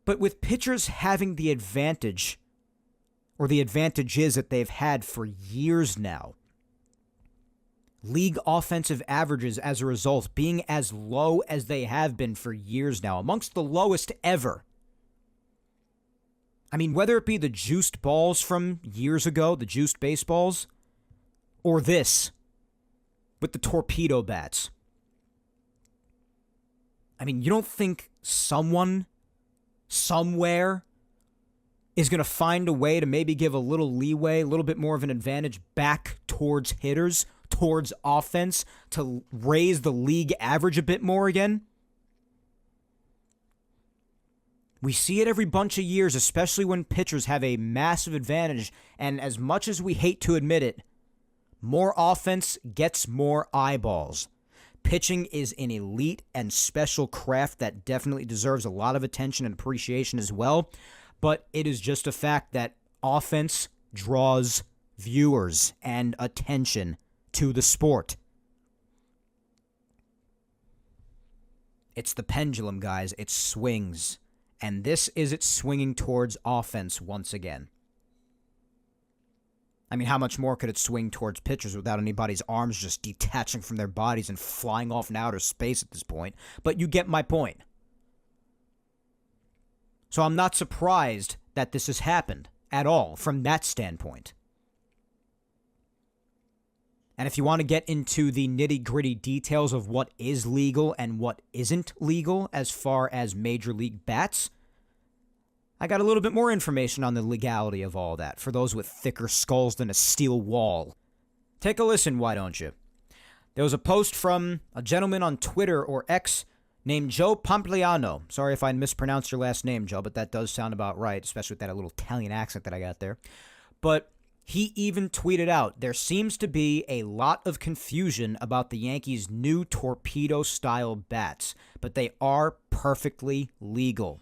S1: But with pitchers having the advantage, or the advantages that they've had for years now, league offensive averages as a result being as low as they have been for years now, amongst the lowest ever. I mean, whether it be the juiced balls from years ago, the juiced baseballs, or this, with the torpedo bats. I mean, you don't think someone, somewhere, is going to find a way to maybe give a little leeway, a little bit more of an advantage back towards hitters, towards offense, to raise the league average a bit more again? We see it every bunch of years, especially when pitchers have a massive advantage, and as much as we hate to admit it, more offense gets more eyeballs. Pitching is an elite and special craft that definitely deserves a lot of attention and appreciation as well, but it is just a fact that offense draws viewers and attention to the sport. It's the pendulum, guys. It swings. And this is it swinging towards offense once again. I mean, how much more could it swing towards pitchers without anybody's arms just detaching from their bodies and flying off in outer space at this point? But you get my point. So I'm not surprised that this has happened at all from that standpoint. And if you want to get into the nitty-gritty details of what is legal and what isn't legal as far as Major League bats, I got a little bit more information on the legality of all that for those with thicker skulls than a steel wall. Take a listen, why don't you? There was a post from a gentleman on Twitter or X named Joe Pompliano. Sorry if I mispronounced your last name, Joe, but that does sound about right, especially with that little Italian accent that I got there. But he even tweeted out, there seems to be a lot of confusion about the Yankees' new torpedo-style bats, but they are perfectly legal.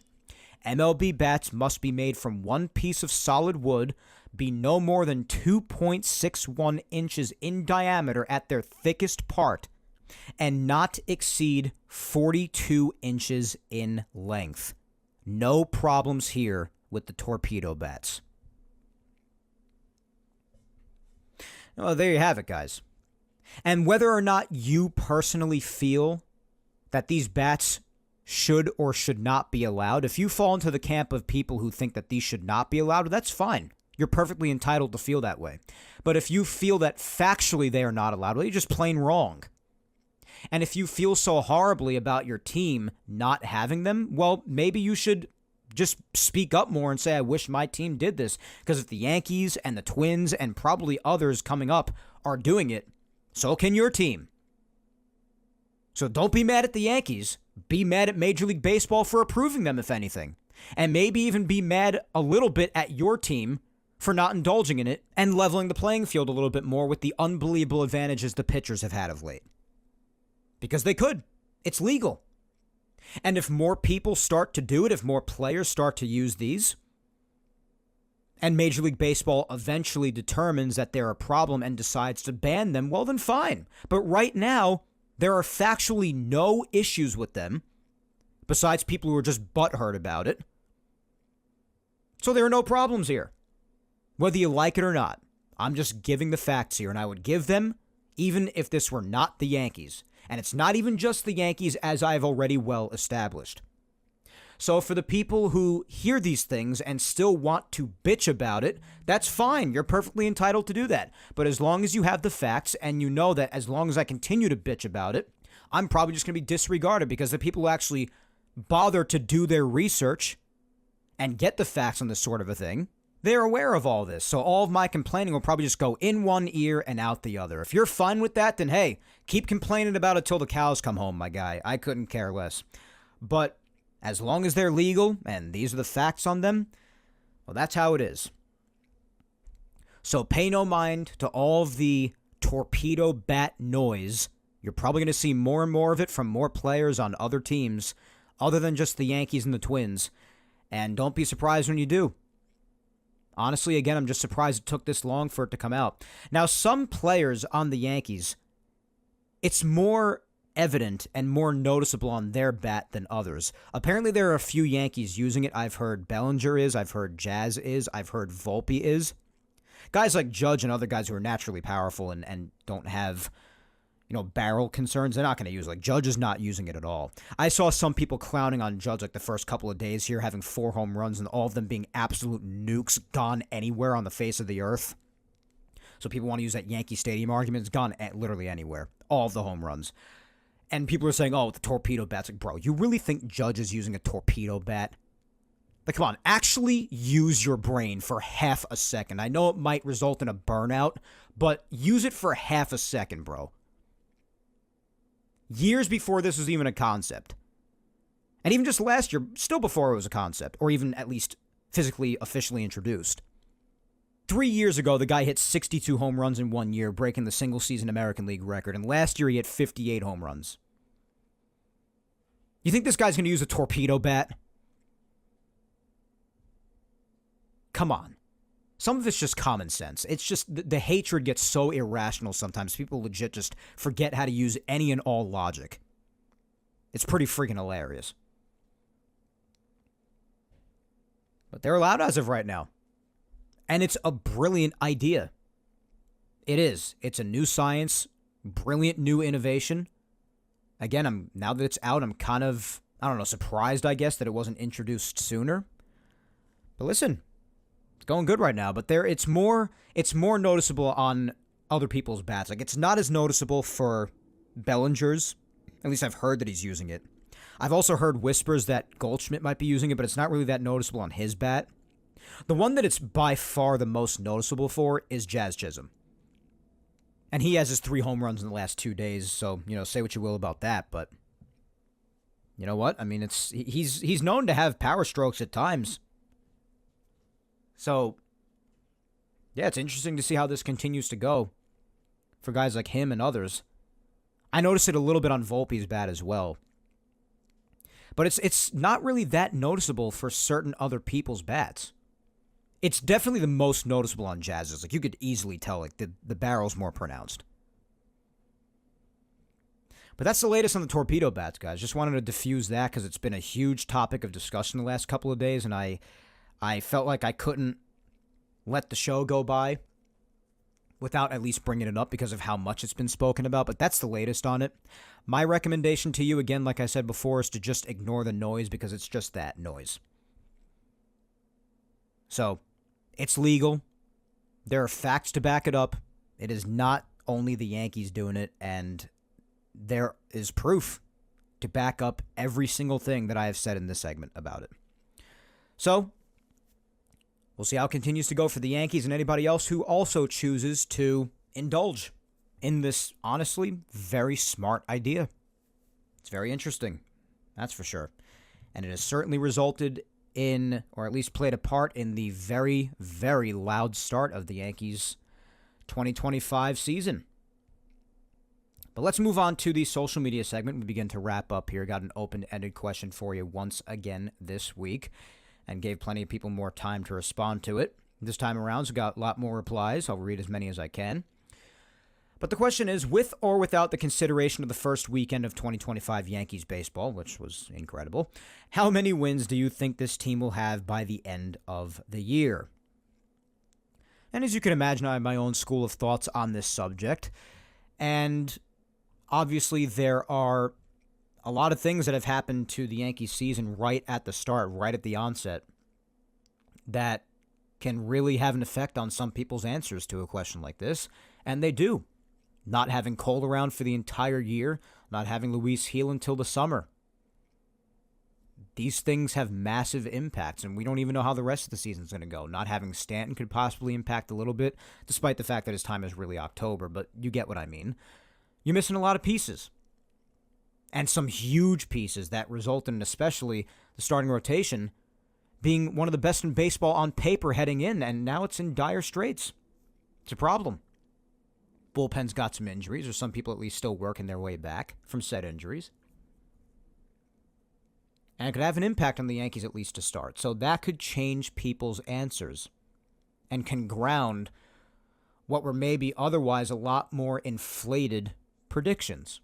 S1: MLB bats must be made from one piece of solid wood, be no more than 2.61 inches in diameter at their thickest part, and not exceed 42 inches in length. No problems here with the torpedo bats. Well, there you have it, guys. And whether or not you personally feel that these bats should or should not be allowed, if you fall into the camp of people who think that these should not be allowed, that's fine. You're perfectly entitled to feel that way. But if you feel that factually they are not allowed, well, you're just plain wrong. And if you feel so horribly about your team not having them, well, maybe you should just speak up more and say, I wish my team did this. Because if the Yankees and the Twins and probably others coming up are doing it, so can your team. So don't be mad at the Yankees. Be mad at Major League Baseball for approving them, if anything. And maybe even be mad a little bit at your team for not indulging in it and leveling the playing field a little bit more with the unbelievable advantages the pitchers have had of late. Because they could. It's legal. And if more people start to do it, if more players start to use these, and Major League Baseball eventually determines that they're a problem and decides to ban them, well then fine. But right now, there are factually no issues with them, besides people who are just butthurt about it. So there are no problems here, whether you like it or not. I'm just giving the facts here, and I would give them even if this were not the Yankees. And it's not even just the Yankees, as I've already well established. So for the people who hear these things and still want to bitch about it, that's fine. You're perfectly entitled to do that. But as long as you have the facts and you know that as long as I continue to bitch about it, I'm probably just going to be disregarded because the people who actually bother to do their research and get the facts on this sort of a thing, they're aware of all this. So all of my complaining will probably just go in one ear and out the other. If you're fine with that, then hey, keep complaining about it till the cows come home, my guy. I couldn't care less. But as long as they're legal and these are the facts on them, well, that's how it is. So pay no mind to all of the torpedo bat noise. You're probably going to see more and more of it from more players on other teams other than just the Yankees and the Twins. And don't be surprised when you do. Honestly, again, I'm just surprised it took this long for it to come out. Now, some players on the Yankees, it's more evident and more noticeable on their bat than others. Apparently, there are a few Yankees using it. I've heard Bellinger is, I've heard Jazz is, I've heard Volpe is. Guys like Judge and other guys who are naturally powerful and don't have, barrel concerns, they're not going to use it. Like, Judge is not using it at all. I saw some people clowning on Judge like the first couple of days here, having 4 home runs and all of them being absolute nukes gone anywhere on the face of the earth. So people want to use that Yankee Stadium argument. It's gone literally anywhere. All of the home runs. And people are saying, oh, the torpedo bat's like, bro, you really think Judge is using a torpedo bat? Like, come on, actually use your brain for half a second. I know it might result in a burnout, but use it for half a second, bro. Years before this was even a concept. And even just last year, still before it was a concept, or even at least physically, officially introduced. 3 years ago, the guy hit 62 home runs in 1 year, breaking the single-season American League record. And last year, he hit 58 home runs. You think this guy's going to use a torpedo bat? Come on. Some of it's just common sense. It's just the hatred gets so irrational sometimes. People legit just forget how to use any and all logic. It's pretty freaking hilarious. But they're allowed as of right now. And it's a brilliant idea. It is. It's a new science, brilliant new innovation. Again, now that it's out, I'm kind of, surprised, I guess, that it wasn't introduced sooner. But listen, it's going good right now. But it's more noticeable on other people's bats. Like, it's not as noticeable for Bellinger's. At least I've heard that he's using it. I've also heard whispers that Goldschmidt might be using it, but it's not really that noticeable on his bat. The one that it's by far the most noticeable for is Jazz Chisholm. And he has his 3 home runs in the last 2 days, so, say what you will about that, but you know what? I mean, he's known to have power strokes at times. So, yeah, it's interesting to see how this continues to go for guys like him and others. I noticed it a little bit on Volpe's bat as well. But it's not really that noticeable for certain other people's bats. It's definitely the most noticeable on Jazz's. Like, you could easily tell, like, the barrel's more pronounced. But that's the latest on the torpedo bats, guys. Just wanted to diffuse that because it's been a huge topic of discussion the last couple of days, and I felt like I couldn't let the show go by without at least bringing it up because of how much it's been spoken about. But that's the latest on it. My recommendation to you, again, like I said before, is to just ignore the noise because it's just that, noise. So, it's legal. There are facts to back it up. It is not only the Yankees doing it, and there is proof to back up every single thing that I have said in this segment about it. So, we'll see how it continues to go for the Yankees and anybody else who also chooses to indulge in this, honestly, very smart idea. It's very interesting. That's for sure. And it has certainly resulted in, or at least played a part in, the very, very loud start of the Yankees' 2025 season. But let's move on to the social media segment. We begin to wrap up here. Got an open-ended question for you once again this week, and gave plenty of people more time to respond to it. This time around, we got a lot more replies. I'll read as many as I can. But the question is, with or without the consideration of the first weekend of 2025 Yankees baseball, which was incredible, how many wins do you think this team will have by the end of the year? And as you can imagine, I have my own school of thoughts on this subject. And obviously there are a lot of things that have happened to the Yankees season right at the start, right at the onset, that can really have an effect on some people's answers to a question like this. And they do. Not having Cole around for the entire year, not having Luis Gil until the summer. These things have massive impacts, and we don't even know how the rest of the season's going to go. Not having Stanton could possibly impact a little bit, despite the fact that his time is really October, but you get what I mean. You're missing a lot of pieces. And some huge pieces that result in, especially the starting rotation, being one of the best in baseball on paper heading in, and now it's in dire straits. It's a problem. Bullpen's got some injuries, or some people at least still working their way back from said injuries. And it could have an impact on the Yankees at least to start. So that could change people's answers and can ground what were maybe otherwise a lot more inflated predictions.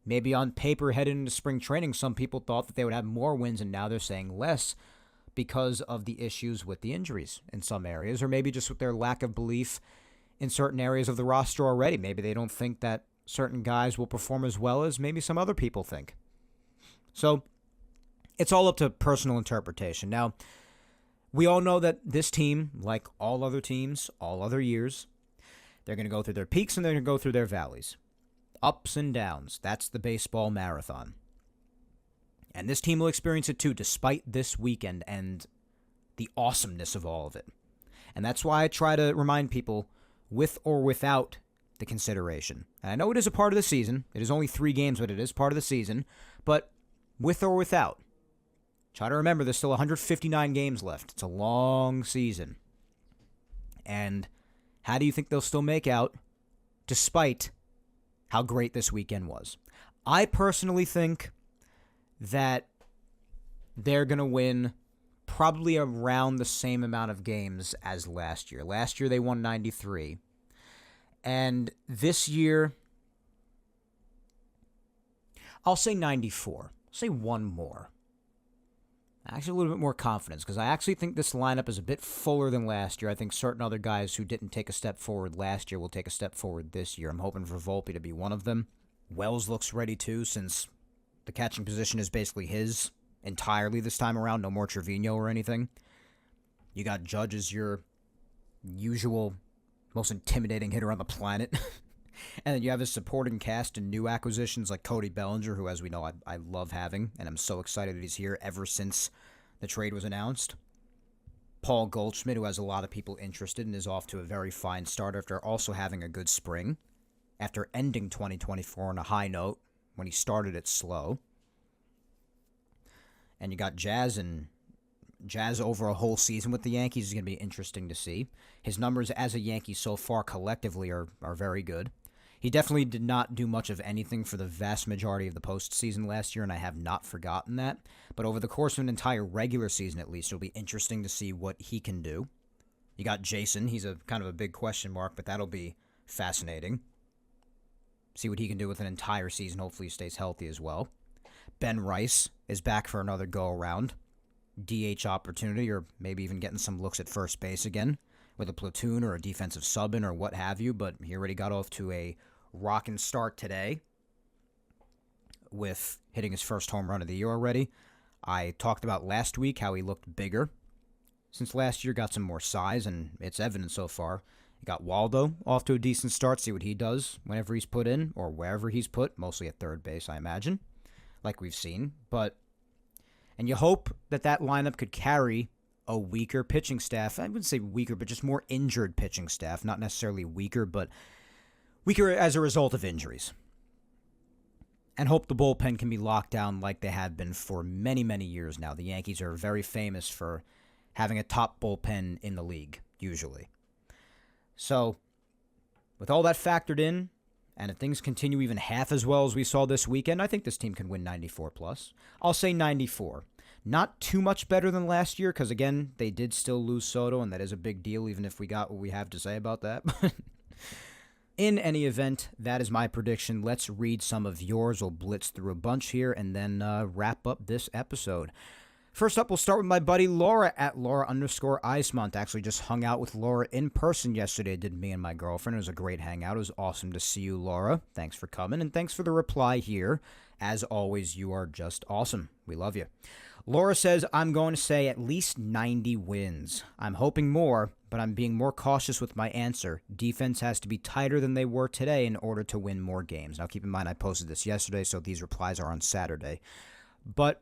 S1: Maybe on paper headed into spring training, some people thought that they would have more wins, and now they're saying less because of the issues with the injuries in some areas, or maybe just with their lack of belief in certain areas of the roster already. Maybe they don't think that certain guys will perform as well as maybe some other people think. So it's all up to personal interpretation. Now, we all know that this team, like all other teams, all other years, they're going to go through their peaks and they're going to go through their valleys. Ups and downs. That's the baseball marathon. And this team will experience it too, despite this weekend and the awesomeness of all of it. And that's why I try to remind people, with or without the consideration. And I know it is a part of the season. It is only 3 games, but it is part of the season. But with or without, try to remember there's still 159 games left. It's a long season. And how do you think they'll still make out despite how great this weekend was? I personally think that they're going to win probably around the same amount of games as last year. Last year they won 93. And this year, I'll say 94. I'll say one more. Actually, a little bit more confidence, because I actually think this lineup is a bit fuller than last year. I think certain other guys who didn't take a step forward last year will take a step forward this year. I'm hoping for Volpe to be one of them. Wells looks ready too, since the catching position is basically his entirely this time around. No more Trevino or anything. You got Judge as your usual most intimidating hitter on the planet. And then you have his supporting cast and new acquisitions like Cody Bellinger, who, as we know, I love having, and I'm so excited that he's here ever since the trade was announced. Paul Goldschmidt, who has a lot of people interested and is off to a very fine start after also having a good spring, after ending 2024 on a high note when he started it slow. And you got Jazz over a whole season with the Yankees is going to be interesting to see. His numbers as a Yankee so far collectively are very good. He definitely did not do much of anything for the vast majority of the postseason last year, and I have not forgotten that. But over the course of an entire regular season, at least, it'll be interesting to see what he can do. You got Jason. He's a kind of a big question mark, but that'll be fascinating. See what he can do with an entire season. Hopefully he stays healthy as well. Ben Rice is back for another go-around. DH opportunity, or maybe even getting some looks at first base again with a platoon or a defensive sub-in or what have you, but he already got off to a rockin' start today with hitting his first home run of the year already. I talked about last week how he looked bigger since last year, got some more size, and it's evident so far. You got Waldo off to a decent start, see what he does whenever he's put in, or wherever he's put, mostly at third base, I imagine, like we've seen. And you hope that lineup could carry a weaker pitching staff. I wouldn't say weaker, but just more injured pitching staff. Not necessarily weaker, but weaker as a result of injuries. And hope the bullpen can be locked down like they have been for many, many years now. The Yankees are very famous for having a top bullpen in the league, usually. So, with all that factored in, and if things continue even half as well as we saw this weekend, I think this team can win 94 plus. I'll say 94. Not too much better than last year, because again, they did still lose Soto, and that is a big deal, even if we got what we have to say about that. In any event, that is my prediction. Let's read some of yours. We'll blitz through a bunch here and then wrap up this episode. First up, we'll start with my buddy Laura at Laura_Icemont. Actually just hung out with Laura in person yesterday, did me and my girlfriend. It was a great hangout. It was awesome to see you, Laura. Thanks for coming, and thanks for the reply here. As always, you are just awesome. We love you. Laura says, I'm going to say at least 90 wins. I'm hoping more, but I'm being more cautious with my answer. Defense has to be tighter than they were today in order to win more games. Now, keep in mind, I posted this yesterday, so these replies are on Saturday. But,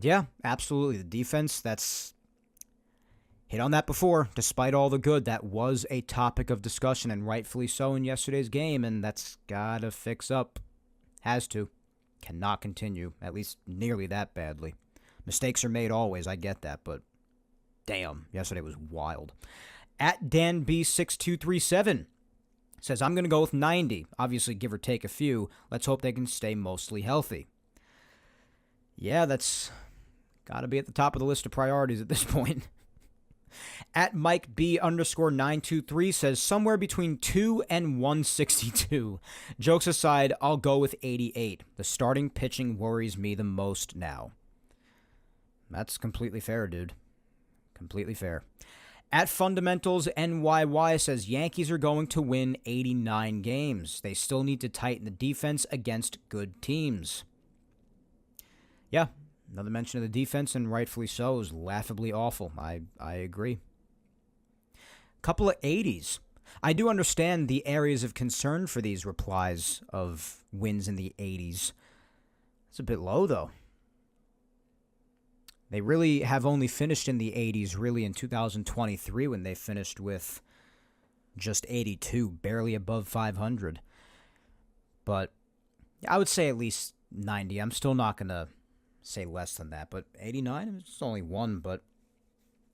S1: yeah, absolutely. The defense, that's hit on that before. Despite all the good, that was a topic of discussion, and rightfully so in yesterday's game, and that's got to fix up. Has to. Cannot continue, at least nearly that badly. Mistakes are made always, I get that, but damn, yesterday was wild. At DanB6237 says, I'm going to go with 90. Obviously, give or take a few. Let's hope they can stay mostly healthy. Yeah, that's got to be at the top of the list of priorities at this point. At Mike B_923 says, somewhere between 2 and 162. Jokes aside, I'll go with 88. The starting pitching worries me the most now. That's completely fair, dude. Completely fair. At Fundamentals NYY says, Yankees are going to win 89 games. They still need to tighten the defense against good teams. Yeah, another mention of the defense, and rightfully so, is laughably awful. I agree. Couple of 80s. I do understand the areas of concern for these replies of wins in the 80s. It's a bit low, though. They really have only finished in the 80s, really, in 2023 when they finished with just 82, barely above 500. But I would say at least 90. I'm still not going to say less than that, but 89, it's only one, but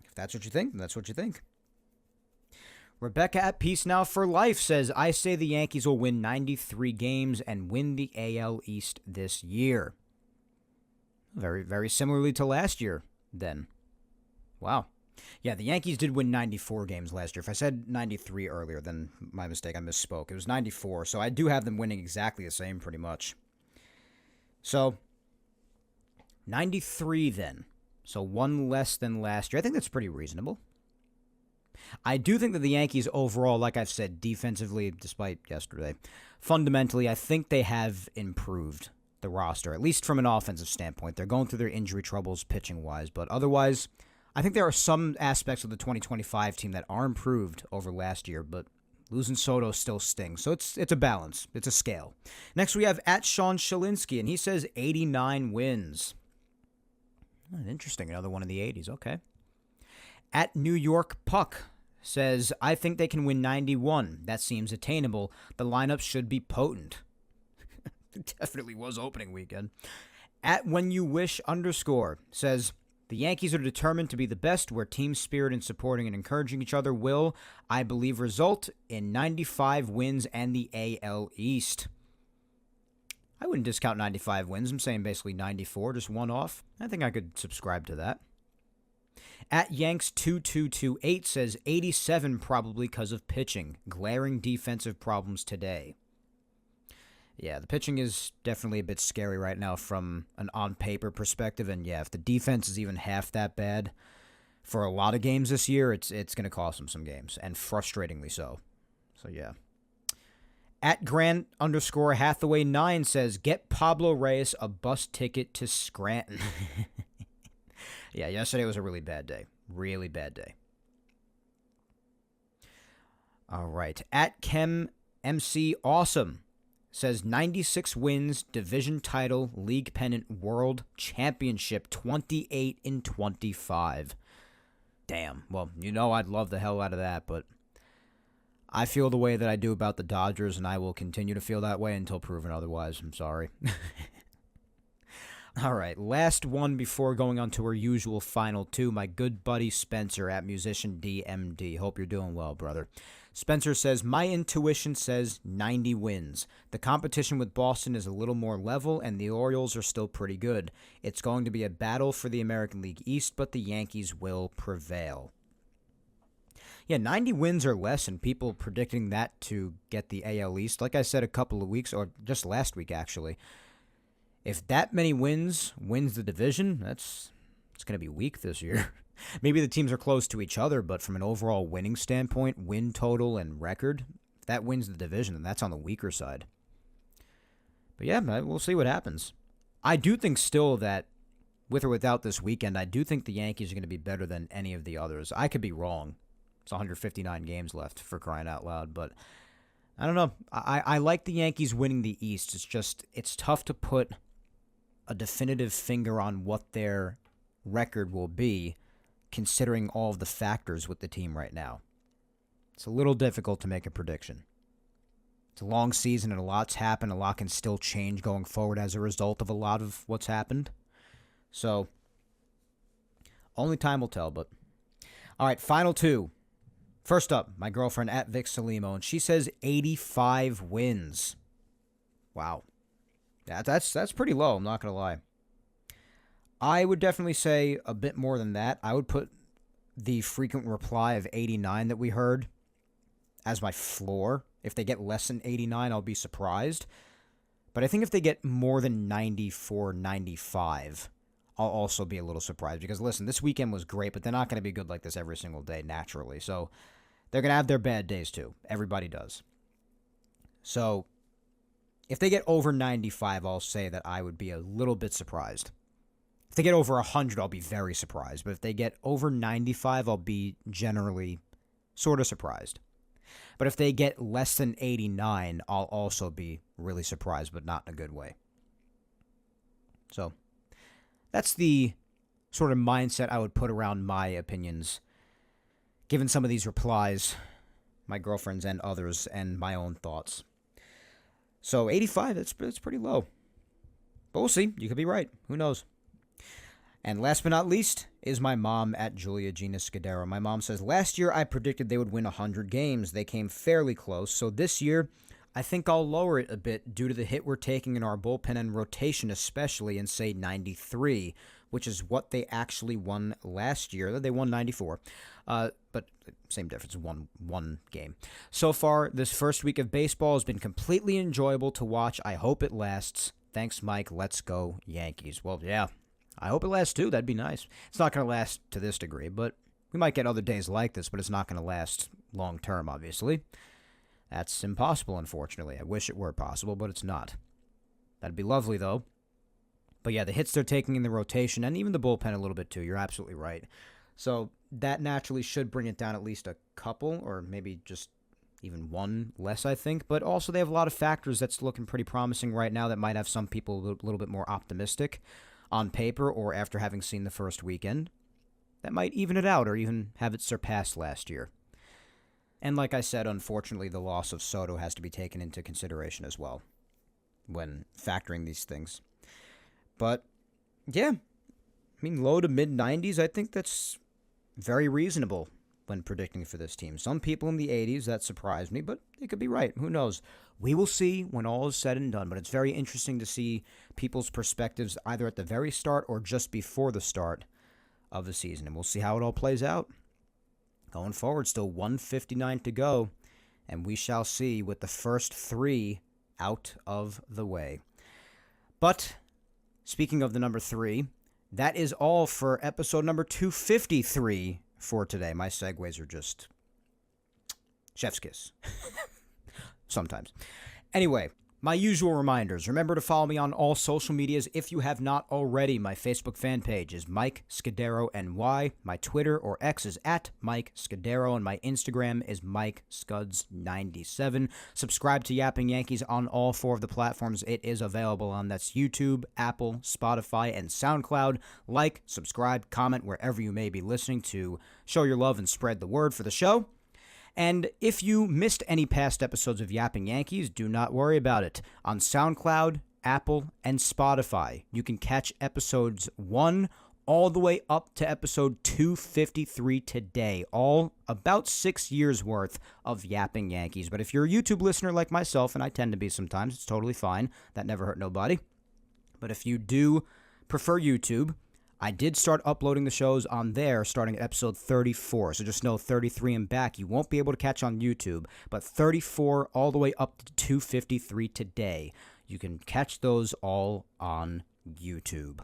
S1: if that's what you think, then that's what you think. Rebecca at Peace Now for Life says, I say the Yankees will win 93 games and win the AL East this year. Very, very similarly to last year, then. Wow. Yeah, the Yankees did win 94 games last year. If I said 93 earlier, then my mistake, I misspoke. It was 94, so I do have them winning exactly the same, pretty much. So, 93 then. So one less than last year. I think that's pretty reasonable. I do think that the Yankees overall, like I've said, defensively, despite yesterday, fundamentally, I think they have improved the roster, at least from an offensive standpoint. They're going through their injury troubles pitching-wise, but otherwise, I think there are some aspects of the 2025 team that are improved over last year, but losing Soto still stings. So it's a balance. It's a scale. Next, we have at Sean Shalinsky, and he says 89 wins. Interesting. Another one in the 80s. Okay. At New York Puck says, I think they can win 91. That seems attainable. The lineup should be potent. It definitely was opening weekend. At When You Wish _ says, the Yankees are determined to be the best where team spirit and supporting and encouraging each other will, I believe, result in 95 wins and the AL East. I wouldn't discount 95 wins. I'm saying basically 94, just one off. I think I could subscribe to that. At Yanks2228 says 87 probably because of pitching. Glaring defensive problems today. Yeah, the pitching is definitely a bit scary right now from an on-paper perspective. And yeah, if the defense is even half that bad for a lot of games this year, it's going to cost them some games, and frustratingly so. So yeah. At Grant _ Hathaway 9 says, get Pablo Reyes a bus ticket to Scranton. Yeah, yesterday was a really bad day. Really bad day. All right. At Chem MC Awesome says 96 wins, division title, league pennant, world championship, 28 in 25. Damn. Well, you know I'd love the hell out of that, but I feel the way that I do about the Dodgers, and I will continue to feel that way until proven otherwise. I'm sorry. All right, last one before going on to our usual final two. My good buddy Spencer at Musician DMD. Hope you're doing well, brother. Spencer says, my intuition says 90 wins. The competition with Boston is a little more level, and the Orioles are still pretty good. It's going to be a battle for the American League East, but the Yankees will prevail. Yeah, 90 wins or less, and people predicting that to get the AL East. Like I said a couple of weeks, or just last week actually, if that many wins the division, it's going to be weak this year. Maybe the teams are close to each other, but from an overall winning standpoint, win total and record, if that wins the division, then that's on the weaker side. But yeah, we'll see what happens. I do think still that, with or without this weekend, I do think the Yankees are going to be better than any of the others. I could be wrong. It's 159 games left, for crying out loud, but I don't know. I like the Yankees winning the East. It's just, it's tough to put a definitive finger on what their record will be, considering all of the factors with the team right now. It's a little difficult to make a prediction. It's a long season and a lot's happened. A lot can still change going forward as a result of a lot of what's happened. So, only time will tell, but... All right, final two. First up, my girlfriend at Vic Salimo, and she says 85 wins. Wow. That's pretty low, I'm not going to lie. I would definitely say a bit more than that. I would put the frequent reply of 89 that we heard as my floor. If they get less than 89, I'll be surprised. But I think if they get more than 94, 95, I'll also be a little surprised. Because, listen, this weekend was great, but they're not going to be good like this every single day, naturally. So they're going to have their bad days, too. Everybody does. So if they get over 95, I'll say that I would be a little bit surprised. If they get over 100, I'll be very surprised. But if they get over 95, I'll be generally sort of surprised. But if they get less than 89, I'll also be really surprised, but not in a good way. So that's the sort of mindset I would put around my opinions, given some of these replies, my girlfriend's and others, and my own thoughts. So 85, that's pretty low. But we'll see. You could be right. Who knows? And last but not least is my mom at Julia Gina Scudero. My mom says, last year I predicted they would win 100 games. They came fairly close. So this year, I think I'll lower it a bit due to the hit we're taking in our bullpen and rotation especially, and say 93, which is what they actually won last year. They won 94. But same difference, one game. So far, this first week of baseball has been completely enjoyable to watch. I hope it lasts. Thanks, Mike. Let's go, Yankees. Well, yeah. I hope it lasts too. That'd be nice. It's not going to last to this degree, but we might get other days like this, but it's not going to last long term, obviously. That's impossible, unfortunately. I wish it were possible, but it's not. That'd be lovely, though. But yeah, the hits they're taking in the rotation, and even the bullpen a little bit too, you're absolutely right. So that naturally should bring it down at least a couple, or maybe just even one less, I think. But also they have a lot of factors that's looking pretty promising right now that might have some people a little bit more optimistic on paper or after having seen the first weekend. That might even it out or even have it surpass last year. And like I said, unfortunately, the loss of Soto has to be taken into consideration as well when factoring these things. But, yeah, I mean, low to mid-90s, I think that's very reasonable when predicting for this team. Some people in the 80s, that surprised me, but they could be right. Who knows? We will see when all is said and done, but it's very interesting to see people's perspectives either at the very start or just before the start of the season, and we'll see how it all plays out. Going forward, still 159 to go, and we shall see with the first 3 out of the way. But speaking of the number 3, that is all for episode number 253 for today. My segues are just chef's kiss. Sometimes. Anyway, my usual reminders. Remember to follow me on all social medias if you have not already. My Facebook fan page is Mike Scudero NY. My Twitter or X is at Mike Scudero, and my Instagram is Mike Scuds97. Subscribe to Yapping Yankees on all 4 of the platforms it is available on. That's YouTube, Apple, Spotify, and SoundCloud. Like, subscribe, comment wherever you may be listening to show your love and spread the word for the show. And if you missed any past episodes of Yapping Yankees, do not worry about it. On SoundCloud, Apple, and Spotify, you can catch episodes 1 all the way up to episode 253 today. All about 6 years worth of Yapping Yankees. But if you're a YouTube listener like myself, and I tend to be sometimes, it's totally fine. That never hurt nobody. But if you do prefer YouTube, I did start uploading the shows on there starting at episode 34, so just know 33 and back you won't be able to catch on YouTube, but 34 all the way up to 253 today, you can catch those all on YouTube.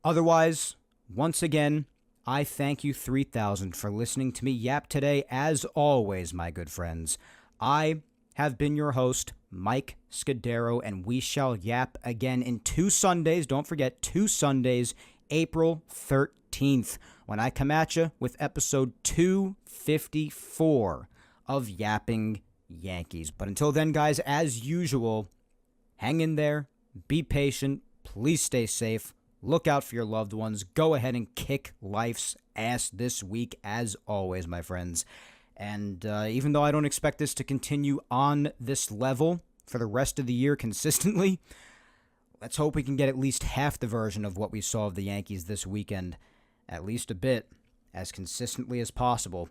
S1: Otherwise, once again, I thank you 3,000 for listening to me yap today. As always, my good friends, I have been your host, Mike Scudero, and we shall yap again in 2 Sundays. Don't forget, 2 Sundays, April 13th, when I come at you with episode 254 of Yapping Yankees. But until then, guys, as usual, hang in there, be patient, please stay safe, look out for your loved ones, go ahead and kick life's ass this week, as always, my friends. And even though I don't expect this to continue on this level for the rest of the year consistently, let's hope we can get at least half the version of what we saw of the Yankees this weekend, at least a bit, as consistently as possible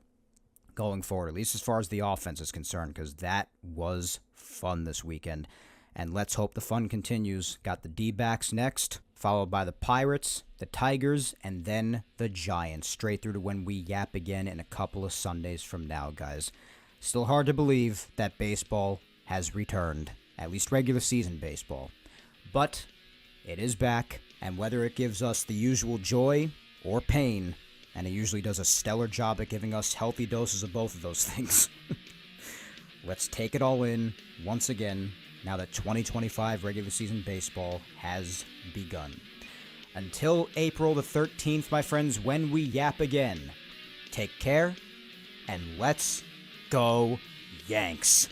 S1: going forward, at least as far as the offense is concerned, because that was fun this weekend. And let's hope the fun continues. Got the D-backs next, followed by the Pirates, the Tigers, and then the Giants, straight through to when we yap again in a couple of Sundays from now, guys. Still hard to believe that baseball has returned, at least regular season baseball. But it is back, and whether it gives us the usual joy or pain, and it usually does a stellar job at giving us healthy doses of both of those things, let's take it all in once again now that 2025 regular season baseball has begun. Until April the 13th, my friends, when we yap again, take care, and let's go Yanks.